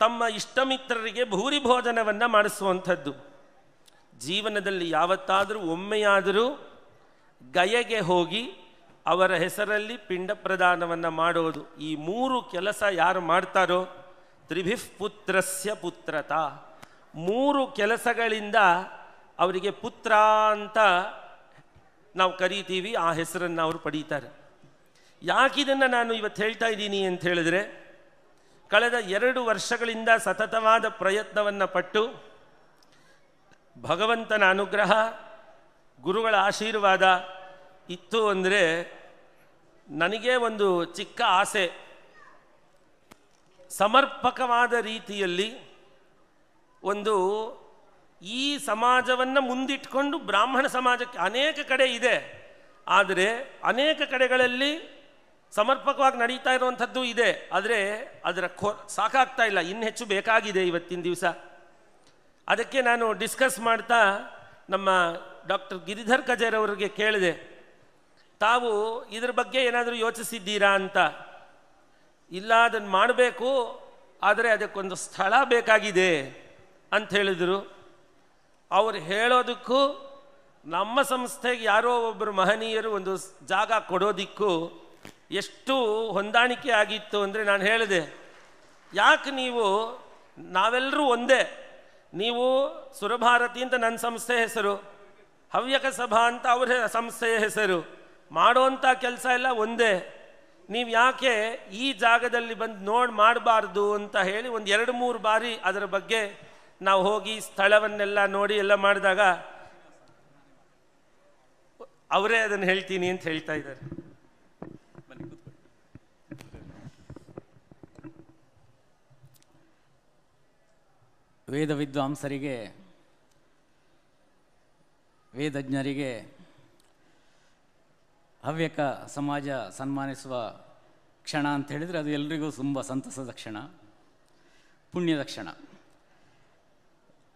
ತಮ್ಮ ಇಷ್ಟಮಿತ್ರರಿಗೆ ಭೂರಿ ಭೋಜನವನ್ನು ಮಾಡಿಸುವಂಥದ್ದು. ಜೀವನದಲ್ಲಿ ಯಾವತ್ತಾದರೂ ಒಮ್ಮೆಯಾದರೂ ಗಯೆಗೆ ಹೋಗಿ ಅವರ ಹೆಸರಲ್ಲಿ ಪಿಂಡ ಪ್ರದಾನವನ್ನು ಮಾಡೋದು. ಈ 3 ಕೆಲಸ ಯಾರು ಮಾಡ್ತಾರೋ ತ್ರಿಭಿಃ ಪುತ್ರಸ್ಯ ಪುತ್ರತಾ, 3 ಕೆಲಸಗಳಿಂದ ಅವರಿಗೆ ಪುತ್ರ ಅಂತ ನಾವು ಕರೀತೀವಿ. ಆ ಹೆಸರನ್ನು ಅವರು ಪಡೀತಾರೆ. ಯಾಕಿದನ್ನು ನಾನು ಇವತ್ತು ಹೇಳ್ತಾ ಇದ್ದೀನಿ ಅಂತ ಹೇಳಿದ್ರೆ, ಕಳೆದ 2 ವರ್ಷಗಳಿಂದ ಸತತವಾದ ಪ್ರಯತ್ನವನ್ನು ಪಟ್ಟು ಭಗವಂತನ ಅನುಗ್ರಹ, ಗುರುಗಳ ಆಶೀರ್ವಾದ ಇತ್ತು ಅಂದರೆ ನನಗೆ ಒಂದು ಚಿಕ್ಕ ಆಸೆ. ಸಮರ್ಪಕವಾದ ರೀತಿಯಲ್ಲಿ ಒಂದು ಈ ಸಮಾಜವನ್ನು ಮುಂದಿಟ್ಕೊಂಡು ಬ್ರಾಹ್ಮಣ ಸಮಾಜಕ್ಕೆ ಅನೇಕ ಕಡೆ ಇದೆ, ಆದರೆ ಅನೇಕ ಕಡೆಗಳಲ್ಲಿ ಸಮರ್ಪಕವಾಗಿ ನಡೀತಾ ಇರುವಂಥದ್ದು ಇದೆ. ಆದರೆ ಅದರ ಸಾಕಾಗ್ತಾ ಇಲ್ಲ, ಇನ್ನೂ ಹೆಚ್ಚು ಬೇಕಾಗಿದೆ ಇವತ್ತಿನ ದಿವಸ. ಅದಕ್ಕೆ ನಾನು ಡಿಸ್ಕಸ್ ಮಾಡ್ತಾ ನಮ್ಮ ಡಾಕ್ಟರ್ ಗಿರಿಧರ್ ಕಜೇರ್ ಅವರಿಗೆ ಕೇಳಿದೆ, ತಾವು ಇದ್ರ ಬಗ್ಗೆ ಏನಾದರೂ ಯೋಚಿಸಿದ್ದೀರಾ ಅಂತ. ಇಲ್ಲ, ಅದನ್ನು ಮಾಡಬೇಕು, ಆದರೆ ಅದಕ್ಕೊಂದು ಸ್ಥಳ ಬೇಕಾಗಿದೆ ಅಂತ ಹೇಳಿದರು. ಅವ್ರು ಹೇಳೋದಕ್ಕೂ ನಮ್ಮ ಸಂಸ್ಥೆಗೆ ಯಾರೋ ಒಬ್ಬರು ಮಹನೀಯರು ಒಂದು ಜಾಗ ಕೊಡೋದಿಕ್ಕೂ ಎಷ್ಟು ಹೊಂದಾಣಿಕೆ ಆಗಿತ್ತು ಅಂದರೆ, ನಾನು ಹೇಳಿದೆ, ಯಾಕೆ ನಾವೆಲ್ಲರೂ ಒಂದೇ. ನೀವು ಸುರಭಾರತಿ ಅಂತ ನನ್ನ ಸಂಸ್ಥೆ ಹೆಸರು, ಹವ್ಯಕ ಸಭಾ ಅಂತ ಅವರ ಸಂಸ್ಥೆಯ ಹೆಸರು, ಮಾಡೋಂಥ ಕೆಲಸ ಎಲ್ಲ ಒಂದೇ. ನೀವು ಯಾಕೆ ಈ ಜಾಗದಲ್ಲಿ ಬಂದು ಮಾಡಬಾರ್ದು ಅಂತ ಹೇಳಿ ಒಂದು 2-3 ಬಾರಿ ಅದರ ಬಗ್ಗೆ ನಾವು ಹೋಗಿ ಸ್ಥಳವನ್ನೆಲ್ಲ ನೋಡಿ ಎಲ್ಲ ಮಾಡಿದಾಗ ಅವರೇ ಅದನ್ನು ಹೇಳ್ತೀನಿ ಅಂತ ಹೇಳ್ತಾ ಇದ್ದಾರೆ. ವೇದ ವಿದ್ವಾಂಸರಿಗೆ, ವೇದಜ್ಞರಿಗೆ ಹವ್ಯಕ ಸಮಾಜ ಸನ್ಮಾನಿಸುವ ಕ್ಷಣ ಅಂತ ಹೇಳಿದರೆ ಅದು ಎಲ್ರಿಗೂ ತುಂಬ ಸಂತಸದ ಕ್ಷಣ, ಪುಣ್ಯದ ಕ್ಷಣ.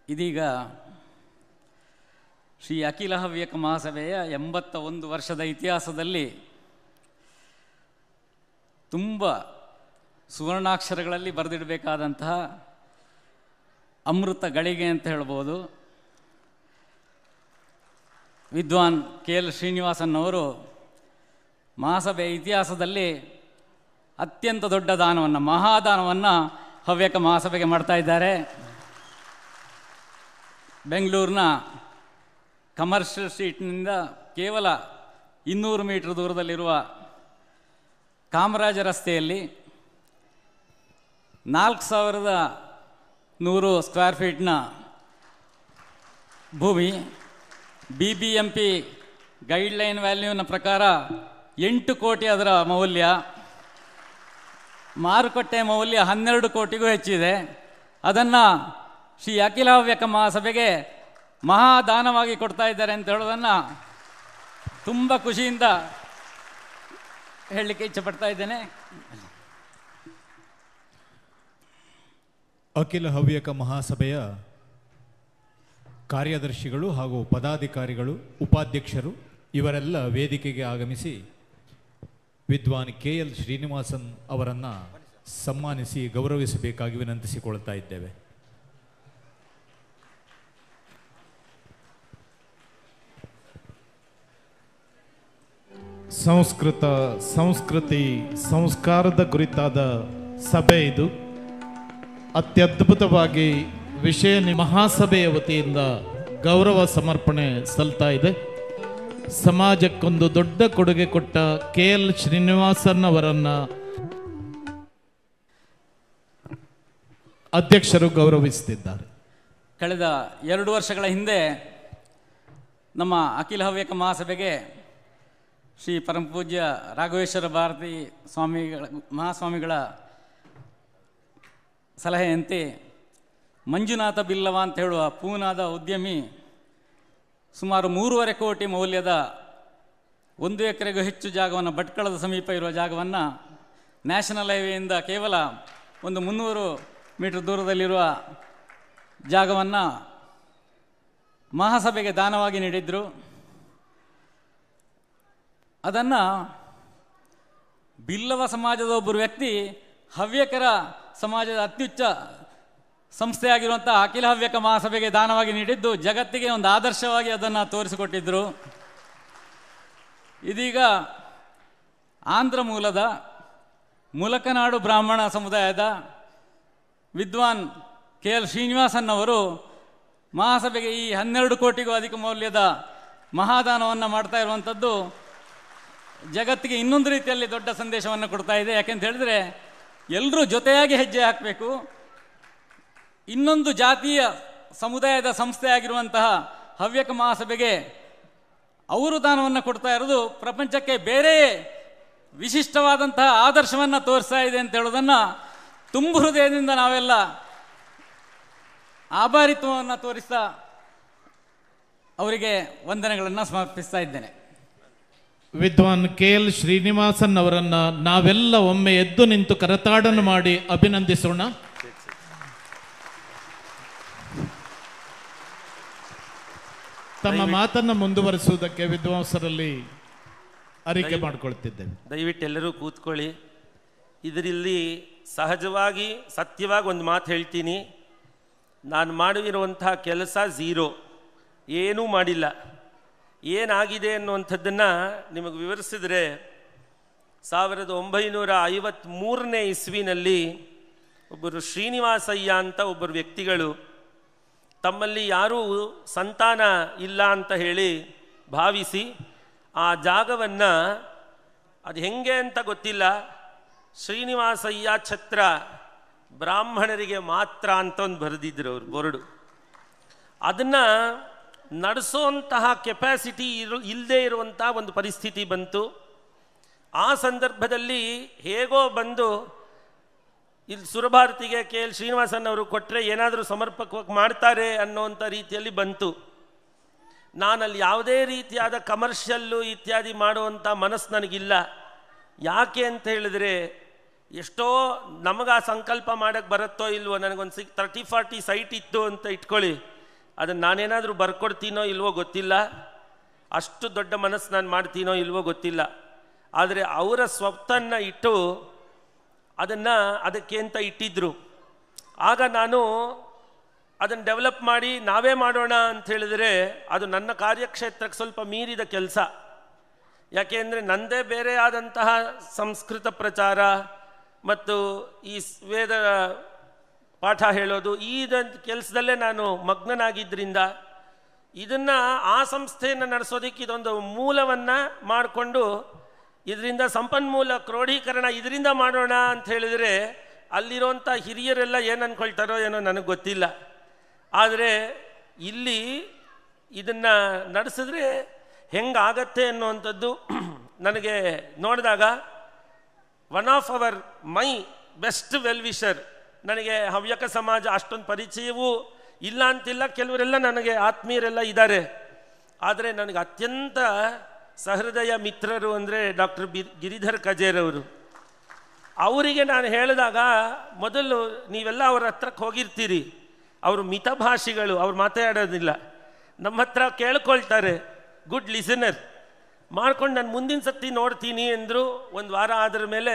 ಇದೀಗ ಶ್ರೀ ಅಖಿಲ ಹವ್ಯಕ ಮಹಾಸಭೆಯ 81 ವರ್ಷದ ಇತಿಹಾಸದಲ್ಲಿ ತುಂಬ ಸುವರ್ಣಾಕ್ಷರಗಳಲ್ಲಿ ಬರೆದಿಡಬೇಕಾದಂತಹ ಅಮೃತ ಗಳಿಗೆ ಅಂತ ಹೇಳ್ಬೋದು. ವಿದ್ವಾನ್ KL ಶ್ರೀನಿವಾಸನ್ ಅವರು ಮಹಾಸಭೆಯ ಇತಿಹಾಸದಲ್ಲಿ ಅತ್ಯಂತ ದೊಡ್ಡ ದಾನವನ್ನು, ಮಹಾದಾನವನ್ನು ಹವ್ಯಕ ಮಹಾಸಭೆಗೆ ಮಾಡ್ತಾ ಇದ್ದಾರೆ. ಬೆಂಗಳೂರಿನ ಕಮರ್ಷಿಯಲ್ ಸ್ಟ್ರೀಟ್ನಿಂದ ಕೇವಲ 200 ಮೀಟರ್ ದೂರದಲ್ಲಿರುವ ಕಾಮರಾಜ ರಸ್ತೆಯಲ್ಲಿ 4100 ಸ್ಕ್ವೇರ್ ಫೀಟ್ನ ಭೂಮಿ, BBMP ಗೈಡ್ಲೈನ್ ವ್ಯಾಲ್ಯೂನ ಪ್ರಕಾರ 8 ಕೋಟಿ ಅದರ ಮೌಲ್ಯ, ಮಾರುಕಟ್ಟೆ ಮೌಲ್ಯ 12 ಕೋಟಿಗೂ ಹೆಚ್ಚಿದೆ. ಅದನ್ನು ಶ್ರೀ ಅಖಿಲ ಹವ್ಯಕ ಮಹಾಸಭೆಗೆ ಮಹಾದಾನವಾಗಿ ಕೊಡ್ತಾ ಇದ್ದಾರೆ ಅಂತ ಹೇಳೋದನ್ನು ತುಂಬ ಖುಷಿಯಿಂದ ಹೇಳಲಿಕ್ಕೆ ಇಚ್ಛೆ ಪಡ್ತಾ ಇದ್ದೇನೆ. ಅಖಿಲ ಹವ್ಯಕ ಮಹಾಸಭೆಯ ಕಾರ್ಯದರ್ಶಿಗಳು ಹಾಗೂ ಪದಾಧಿಕಾರಿಗಳು, ಉಪಾಧ್ಯಕ್ಷರು ಇವರೆಲ್ಲ ವೇದಿಕೆಗೆ ಆಗಮಿಸಿ ವಿದ್ವಾನ್ KL ಶ್ರೀನಿವಾಸನ್ ಅವರನ್ನು ಸನ್ಮಾನಿಸಿ ಗೌರವಿಸಬೇಕಾಗಿ ವಿನಂತಿಸಿಕೊಳ್ತಾ ಇದ್ದೇವೆ. ಸಂಸ್ಕೃತ, ಸಂಸ್ಕೃತಿ, ಸಂಸ್ಕಾರದ ಕುರಿತಾದ ಸಭೆ ಇದು. ಅತ್ಯದ್ಭುತವಾಗಿ ವಿಷಯ ಮಹಾಸಭೆಯ ವತಿಯಿಂದ ಗೌರವ ಸಮರ್ಪಣೆ ಸಲ್ತಾ ಇದೆ. ಸಮಾಜಕ್ಕೊಂದು ದೊಡ್ಡ ಕೊಡುಗೆ ಕೊಟ್ಟ KL ಶ್ರೀನಿವಾಸನ್ ಅವರನ್ನು ಅಧ್ಯಕ್ಷರು ಗೌರವಿಸುತ್ತಿದ್ದಾರೆ. ಕಳೆದ 2 ವರ್ಷಗಳ ಹಿಂದೆ ನಮ್ಮ ಅಖಿಲ ಹವ್ಯಕ ಮಹಾಸಭೆಗೆ ಶ್ರೀ ಪರಮಪೂಜ್ಯ ರಾಘವೇಶ್ವರ ಭಾರತಿ ಮಹಾಸ್ವಾಮಿಗಳ ಸಲಹೆಯಂತೆ ಮಂಜುನಾಥ ಬಿಲ್ಲವ ಅಂತ ಹೇಳುವ ಪೂನಾದ ಉದ್ಯಮಿ ಸುಮಾರು 3.5 ಕೋಟಿ ಮೌಲ್ಯದ 1 ಎಕರೆಗೂ ಹೆಚ್ಚು ಜಾಗವನ್ನು, ಭಟ್ಕಳದ ಸಮೀಪ ಇರುವ ಜಾಗವನ್ನು ನ್ಯಾಷನಲ್ ಹೈವೇಯಿಂದ ಕೇವಲ ಒಂದು 300 ಮೀಟರ್ ದೂರದಲ್ಲಿರುವ ಜಾಗವನ್ನು ಮಹಾಸಭೆಗೆ ದಾನವಾಗಿ ನೀಡಿದರು. ಅದನ್ನು ಬಿಲ್ಲವ ಸಮಾಜದ ಒಬ್ಬರು ವ್ಯಕ್ತಿ ಹವ್ಯಕರ ಸಮಾಜದ ಅತ್ಯುಚ್ಚ ಸಂಸ್ಥೆಯಾಗಿರುವಂಥ ಅಖಿಲ ಹವ್ಯಕ ಮಹಾಸಭೆಗೆ ದಾನವಾಗಿ ನೀಡಿದ್ದು ಜಗತ್ತಿಗೆ ಒಂದು ಆದರ್ಶವಾಗಿ ಅದನ್ನು ತೋರಿಸಿಕೊಟ್ಟಿದ್ದರು. ಇದೀಗ ಆಂಧ್ರ ಮೂಲದ ಮುಲಕನಾಡು ಬ್ರಾಹ್ಮಣ ಸಮುದಾಯದ ವಿದ್ವಾನ್ KL ಶ್ರೀನಿವಾಸನ್ ಅವರು ಮಹಾಸಭೆಗೆ ಈ 12 ಕೋಟಿಗೂ ಅಧಿಕ ಮೌಲ್ಯದ ಮಹಾದಾನವನ್ನು ಮಾಡ್ತಾ ಇರುವಂಥದ್ದು ಜಗತ್ತಿಗೆ ಇನ್ನೊಂದು ರೀತಿಯಲ್ಲಿ ದೊಡ್ಡ ಸಂದೇಶವನ್ನು ಕೊಡ್ತಾ ಇದೆ. ಯಾಕೆಂತ ಹೇಳಿದ್ರೆ ಎಲ್ಲರೂ ಜೊತೆಯಾಗಿ ಹೆಜ್ಜೆ ಹಾಕಬೇಕು. ಇನ್ನೊಂದು ಜಾತಿಯ ಸಮುದಾಯದ ಸಂಸ್ಥೆಯಾಗಿರುವಂತಹ ಹವ್ಯಕ ಮಹಾಸಭೆಗೆ ಅವರು ದಾನವನ್ನು ಕೊಡ್ತಾ ಇರೋದು ಪ್ರಪಂಚಕ್ಕೆ ಬೇರೆ ವಿಶಿಷ್ಟವಾದಂತಹ ಆದರ್ಶವನ್ನು ತೋರಿಸ್ತಾ ಇದೆ ಅಂತ ಹೇಳೋದನ್ನು ತುಂಬ ಹೃದಯದಿಂದ ನಾವೆಲ್ಲ ಆಭಾರಿತ್ವವನ್ನು ತೋರಿಸ್ತಾ ಅವರಿಗೆ ವಂದನೆಗಳನ್ನು ಸಮರ್ಪಿಸ್ತಾ ಇದ್ದೇನೆ. ವಿದ್ವಾನ್ KL ಶ್ರೀನಿವಾಸನ್ ಅವರನ್ನು ನಾವೆಲ್ಲ ಒಮ್ಮೆ ಎದ್ದು ನಿಂತು ಕರತಾಡನ್ನು ಮಾಡಿ ಅಭಿನಂದಿಸೋಣ. ತಮ್ಮ ಮಾತನ್ನು ಮುಂದುವರಿಸುವುದಕ್ಕೆ ವಿದ್ವಾಂಸರಲ್ಲಿ ಅರಿಕೆ ಮಾಡಿಕೊಳ್ತಿದ್ದೇವೆ. ದಯವಿಟ್ಟು ಎಲ್ಲರೂ ಕೂತ್ಕೊಳ್ಳಿ. ಇದರಲ್ಲಿ ಸಹಜವಾಗಿ ಸತ್ಯವಾಗಿ ಒಂದು ಮಾತು ಹೇಳ್ತೀನಿ. ನಾನು ಮಾಡಿರುವಂತಹ ಕೆಲಸ ಝೀರೋ, ಏನೂ ಮಾಡಿಲ್ಲ. ಏನಾಗಿದೆ ಅನ್ನುವಂಥದ್ದನ್ನು ನಿಮಗೆ ವಿವರಿಸಿದ್ರೆ 1953ನೇ ಇಸ್ವಿನಲ್ಲಿ ಒಬ್ಬರು ಶ್ರೀನಿವಾಸಯ್ಯ ಅಂತ ಒಬ್ಬರು ವ್ಯಕ್ತಿಗಳು ತಮ್ಮಲ್ಲಿ ಯಾರೂ ಸಂತಾನ ಇಲ್ಲ ಅಂತ ಹೇಳಿ ಭಾವಿಸಿ ಆ ಜಾಗವನ್ನು, ಅದು ಹೆಂಗೆ ಅಂತ ಗೊತ್ತಿಲ್ಲ, ಶ್ರೀನಿವಾಸಯ್ಯ ಛತ್ರ ಬ್ರಾಹ್ಮಣರಿಗೆ ಮಾತ್ರ ಅಂತ ಒಂದು ಬರೆದಿದ್ರು ಅವರು ಬೋರ್ಡು. ಅದನ್ನು ನಡೆಸೋಂತಹ ಕೆಪಾಸಿಟಿ ಇಲ್ಲದೆ ಇರುವಂಥ ಒಂದು ಪರಿಸ್ಥಿತಿ ಬಂತು. ಆ ಸಂದರ್ಭದಲ್ಲಿ ಹೇಗೋ ಬಂದು ಇಲ್ಲಿ ಸುರಭಾರತಿಗೆ KL ಶ್ರೀನಿವಾಸನ್ ಅವರು ಕೊಟ್ಟರೆ ಏನಾದರೂ ಸಮರ್ಪಕವಾಗಿ ಮಾಡ್ತಾರೆ ಅನ್ನೋಂಥ ರೀತಿಯಲ್ಲಿ ಬಂತು. ನಾನಲ್ಲಿ ಯಾವುದೇ ರೀತಿಯಾದ ಕಮರ್ಷಿಯಲ್ಲು ಇತ್ಯಾದಿ ಮಾಡುವಂಥ ಮನಸ್ಸು ನನಗಿಲ್ಲ. ಯಾಕೆ ಅಂತ ಹೇಳಿದ್ರೆ ಎಷ್ಟೋ ನಮಗೆ ಆ ಸಂಕಲ್ಪ ಮಾಡೋಕ್ಕೆ ಬರುತ್ತೋ ಇಲ್ವೋ, ನನಗೊಂದು 30-40 ಸೈಟ್ ಇತ್ತು ಅಂತ ಇಟ್ಕೊಳ್ಳಿ, ಅದನ್ನು ನಾನೇನಾದರೂ ಬರ್ಕೊಡ್ತೀನೋ ಇಲ್ವೋ ಗೊತ್ತಿಲ್ಲ, ಅಷ್ಟು ದೊಡ್ಡ ಮನಸ್ಸು ನಾನು ಮಾಡ್ತೀನೋ ಇಲ್ವೋ ಗೊತ್ತಿಲ್ಲ. ಆದರೆ ಅವರ ಸ್ವತ್ತನ್ನು ಇಟ್ಟು ಅದನ್ನು ಅದಕ್ಕೆ ಅಂತ ಇಟ್ಟಿದ್ರು. ಆಗ ನಾನು ಅದನ್ನು ಡೆವಲಪ್ ಮಾಡಿ ನಾವೇ ಮಾಡೋಣ ಅಂತ ಹೇಳಿದರೆ ಅದು ನನ್ನ ಕಾರ್ಯಕ್ಷೇತ್ರಕ್ಕೆ ಸ್ವಲ್ಪ ಮೀರಿದ ಕೆಲಸ. ಯಾಕೆಂದರೆ ನನ್ನದೇ ಬೇರೆ ಆದಂತಹ ಸಂಸ್ಕೃತ ಪ್ರಚಾರ ಮತ್ತು ಈ ವೇದ ಪಾಠ ಹೇಳೋದು ಈ ಕೆಲಸದಲ್ಲೇ ನಾನು ಮಗ್ನನಾಗಿದ್ದರಿಂದ ಇದನ್ನು ಆ ಸಂಸ್ಥೆಯನ್ನು ನಡೆಸೋದಕ್ಕೆ ಇದೊಂದು ಮೂಲವನ್ನು ಮಾಡಿಕೊಂಡು ಇದರಿಂದ ಸಂಪನ್ಮೂಲ ಕ್ರೋಢೀಕರಣ ಇದರಿಂದ ಮಾಡೋಣ ಅಂತ ಹೇಳಿದರೆ ಅಲ್ಲಿರೋಂಥ ಹಿರಿಯರೆಲ್ಲ ಏನು ಅಂದ್ಕೊಳ್ತಾರೋ ಏನೋ ನನಗೆ ಗೊತ್ತಿಲ್ಲ. ಆದರೆ ಇಲ್ಲಿ ಇದನ್ನು ನಡೆಸಿದ್ರೆ ಹೆಂಗಾಗತ್ತೆ ಅನ್ನುವಂಥದ್ದು ನನಗೆ ನೋಡಿದಾಗ one of my best well wisher, ನನಗೆ ಹವ್ಯಕ ಸಮಾಜ ಅಷ್ಟೊಂದು ಪರಿಚಯವೂ ಇಲ್ಲ ಅಂತಿಲ್ಲ, ಕೆಲವರೆಲ್ಲ ನನಗೆ ಆತ್ಮೀಯರೆಲ್ಲ ಇದ್ದಾರೆ. ಆದರೆ ನನಗೆ ಅತ್ಯಂತ ಸಹೃದಯ ಮಿತ್ರರು ಅಂದರೆ ಡಾಕ್ಟರ್ ಗಿರಿಧರ್ ಕಜೇರವರು. ಅವರಿಗೆ ನಾನು ಹೇಳಿದಾಗ, ಮೊದಲು ನೀವೆಲ್ಲ ಅವ್ರ ಹತ್ರಕ್ಕೆ ಹೋಗಿರ್ತೀರಿ, ಅವರು ಮಿತಭಾಷಿಗಳು, ಅವ್ರು ಮಾತಾಡೋದಿಲ್ಲ. ನಮ್ಮ ಹತ್ರ ಕೇಳ್ಕೊಳ್ತಾರೆ, ಗುಡ್ ಲಿಸನರ್ ಮಾಡ್ಕೊಂಡು ನಾನು ಮುಂದಿನ ಸತಿ ನೋಡ್ತೀನಿ ಅಂದರು. ಒಂದು ವಾರ ಆದ್ರ ಮೇಲೆ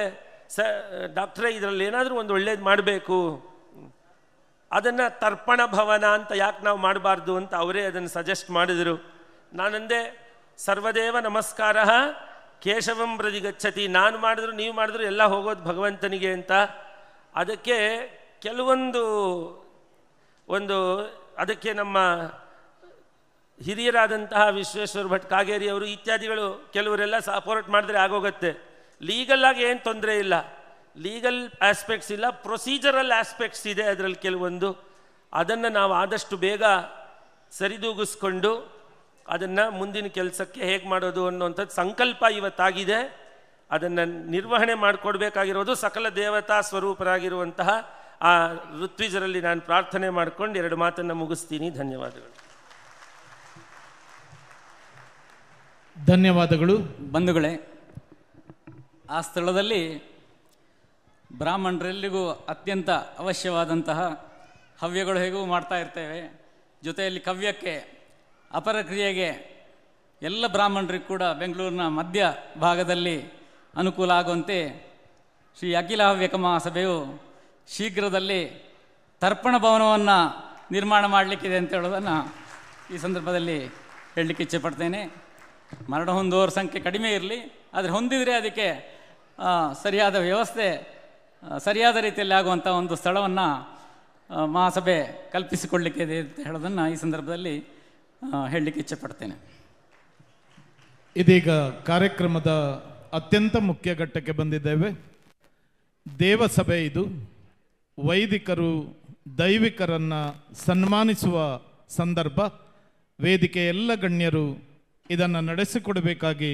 ಡಾಕ್ಟ್ರೇ ಇದರಲ್ಲಿ ಏನಾದರೂ ಒಂದು ಒಳ್ಳೇದು ಮಾಡಬೇಕು, ಅದನ್ನು ತರ್ಪಣ ಭವನ ಅಂತ ಯಾಕೆ ನಾವು ಮಾಡಬಾರ್ದು ಅಂತ ಅವರೇ ಅದನ್ನು ಸಜೆಸ್ಟ್ ಮಾಡಿದರು. ನಾನಂದೆ, ಸರ್ವದೇವ ನಮಸ್ಕಾರ ಕೇಶವಂ ಪ್ರತಿ ಗಚ್ಚತಿ, ನಾನು ಮಾಡಿದ್ರು ನೀವು ಮಾಡಿದ್ರು ಎಲ್ಲ ಹೋಗೋದು ಭಗವಂತನಿಗೆ ಅಂತ. ಅದಕ್ಕೆ ಅದಕ್ಕೆ ನಮ್ಮ ಹಿರಿಯರಾದಂತಹ ವಿಶ್ವೇಶ್ವರ ಭಟ್ ಕಾಗೇರಿ ಅವರು ಇತ್ಯಾದಿಗಳು ಕೆಲವರೆಲ್ಲ ಸಪೋರ್ಟ್ ಮಾಡಿದ್ರೆ ಆಗೋಗುತ್ತೆ. ಲೀಗಲ್ಲಾಗಿ ಏನು ತೊಂದರೆ ಇಲ್ಲ, ಲೀಗಲ್ ಆಸ್ಪೆಕ್ಟ್ಸ್ ಇಲ್ಲ, ಪ್ರೊಸೀಜರಲ್ ಆಸ್ಪೆಕ್ಟ್ಸ್ ಇದೆ ಅದರಲ್ಲಿ ಕೆಲವೊಂದು. ಅದನ್ನು ನಾವು ಆದಷ್ಟು ಬೇಗ ಸರಿದೂಗಿಸ್ಕೊಂಡು ಅದನ್ನು ಮುಂದಿನ ಕೆಲಸಕ್ಕೆ ಹೇಗೆ ಮಾಡೋದು ಅನ್ನೋಂಥದ್ದು ಸಂಕಲ್ಪ ಇವತ್ತಾಗಿದೆ. ಅದನ್ನು ನಿರ್ವಹಣೆ ಮಾಡಿಕೊಡ್ಬೇಕಾಗಿರೋದು ಸಕಲ ದೇವತಾ ಸ್ವರೂಪರಾಗಿರುವಂತಹ ಆ ಋತ್ವಿಜರಲ್ಲಿ ನಾನು ಪ್ರಾರ್ಥನೆ ಮಾಡಿಕೊಂಡು 2 ಮಾತನ್ನು ಮುಗಿಸ್ತೀನಿ. ಧನ್ಯವಾದಗಳು. ಧನ್ಯವಾದಗಳು. ಬಂಧುಗಳೇ, ಆ ಸ್ಥಳದಲ್ಲಿ ಬ್ರಾಹ್ಮಣರೆಲ್ಲಿಗೂ ಅತ್ಯಂತ ಅವಶ್ಯವಾದಂತಹ ಹವ್ಯಗಳು ಹೇಗೂ ಮಾಡ್ತಾ ಇರ್ತೇವೆ. ಜೊತೆಯಲ್ಲಿ ಕವ್ಯಕ್ಕೆ, ಅಪರ ಕ್ರಿಯೆಗೆ ಎಲ್ಲ ಬ್ರಾಹ್ಮಣರಿಗೂ ಕೂಡ ಬೆಂಗಳೂರಿನ ಮಧ್ಯ ಭಾಗದಲ್ಲಿ ಅನುಕೂಲ ಆಗುವಂತೆ ಶ್ರೀ ಅಖಿಲ ಹವ್ಯಕ ಮಹಾಸಭೆಯು ಶೀಘ್ರದಲ್ಲಿ ತರ್ಪಣ ಭವನವನ್ನು ನಿರ್ಮಾಣ ಮಾಡಲಿಕ್ಕಿದೆ ಅಂತ ಹೇಳೋದನ್ನು ಈ ಸಂದರ್ಭದಲ್ಲಿ ಹೇಳಲಿಕ್ಕೆ ಇಚ್ಛೆಪಡ್ತೇನೆ. ಮರಣ ಹೊಂದುವವರ ಸಂಖ್ಯೆ ಕಡಿಮೆ ಇರಲಿ, ಆದರೆ ಹೊಂದಿದರೆ ಅದಕ್ಕೆ ಸರಿಯಾದ ವ್ಯವಸ್ಥೆ, ಸರಿಯಾದ ರೀತಿಯಲ್ಲಿ ಆಗುವಂಥ ಒಂದು ಸ್ಥಳವನ್ನು ಮಹಾಸಭೆ ಕಲ್ಪಿಸಿಕೊಳ್ಳಲಿಕ್ಕಿದೆ ಅಂತ ಹೇಳೋದನ್ನು ಈ ಸಂದರ್ಭದಲ್ಲಿ ಹೇಳಲಿಕ್ಕೆ ಇಚ್ಛೆಪಡ್ತೇನೆ. ಇದೀಗ ಕಾರ್ಯಕ್ರಮದ ಅತ್ಯಂತ ಮುಖ್ಯ ಘಟ್ಟಕ್ಕೆ ಬಂದಿದ್ದೇವೆ. ದೇವಸಭೆ ಇದು. ವೈದಿಕರು ದೈವಿಕರನ್ನು ಸನ್ಮಾನಿಸುವ ಸಂದರ್ಭ. ವೇದಿಕೆ ಎಲ್ಲ ಗಣ್ಯರು ಇದನ್ನು ನಡೆಸಿಕೊಡಬೇಕಾಗಿ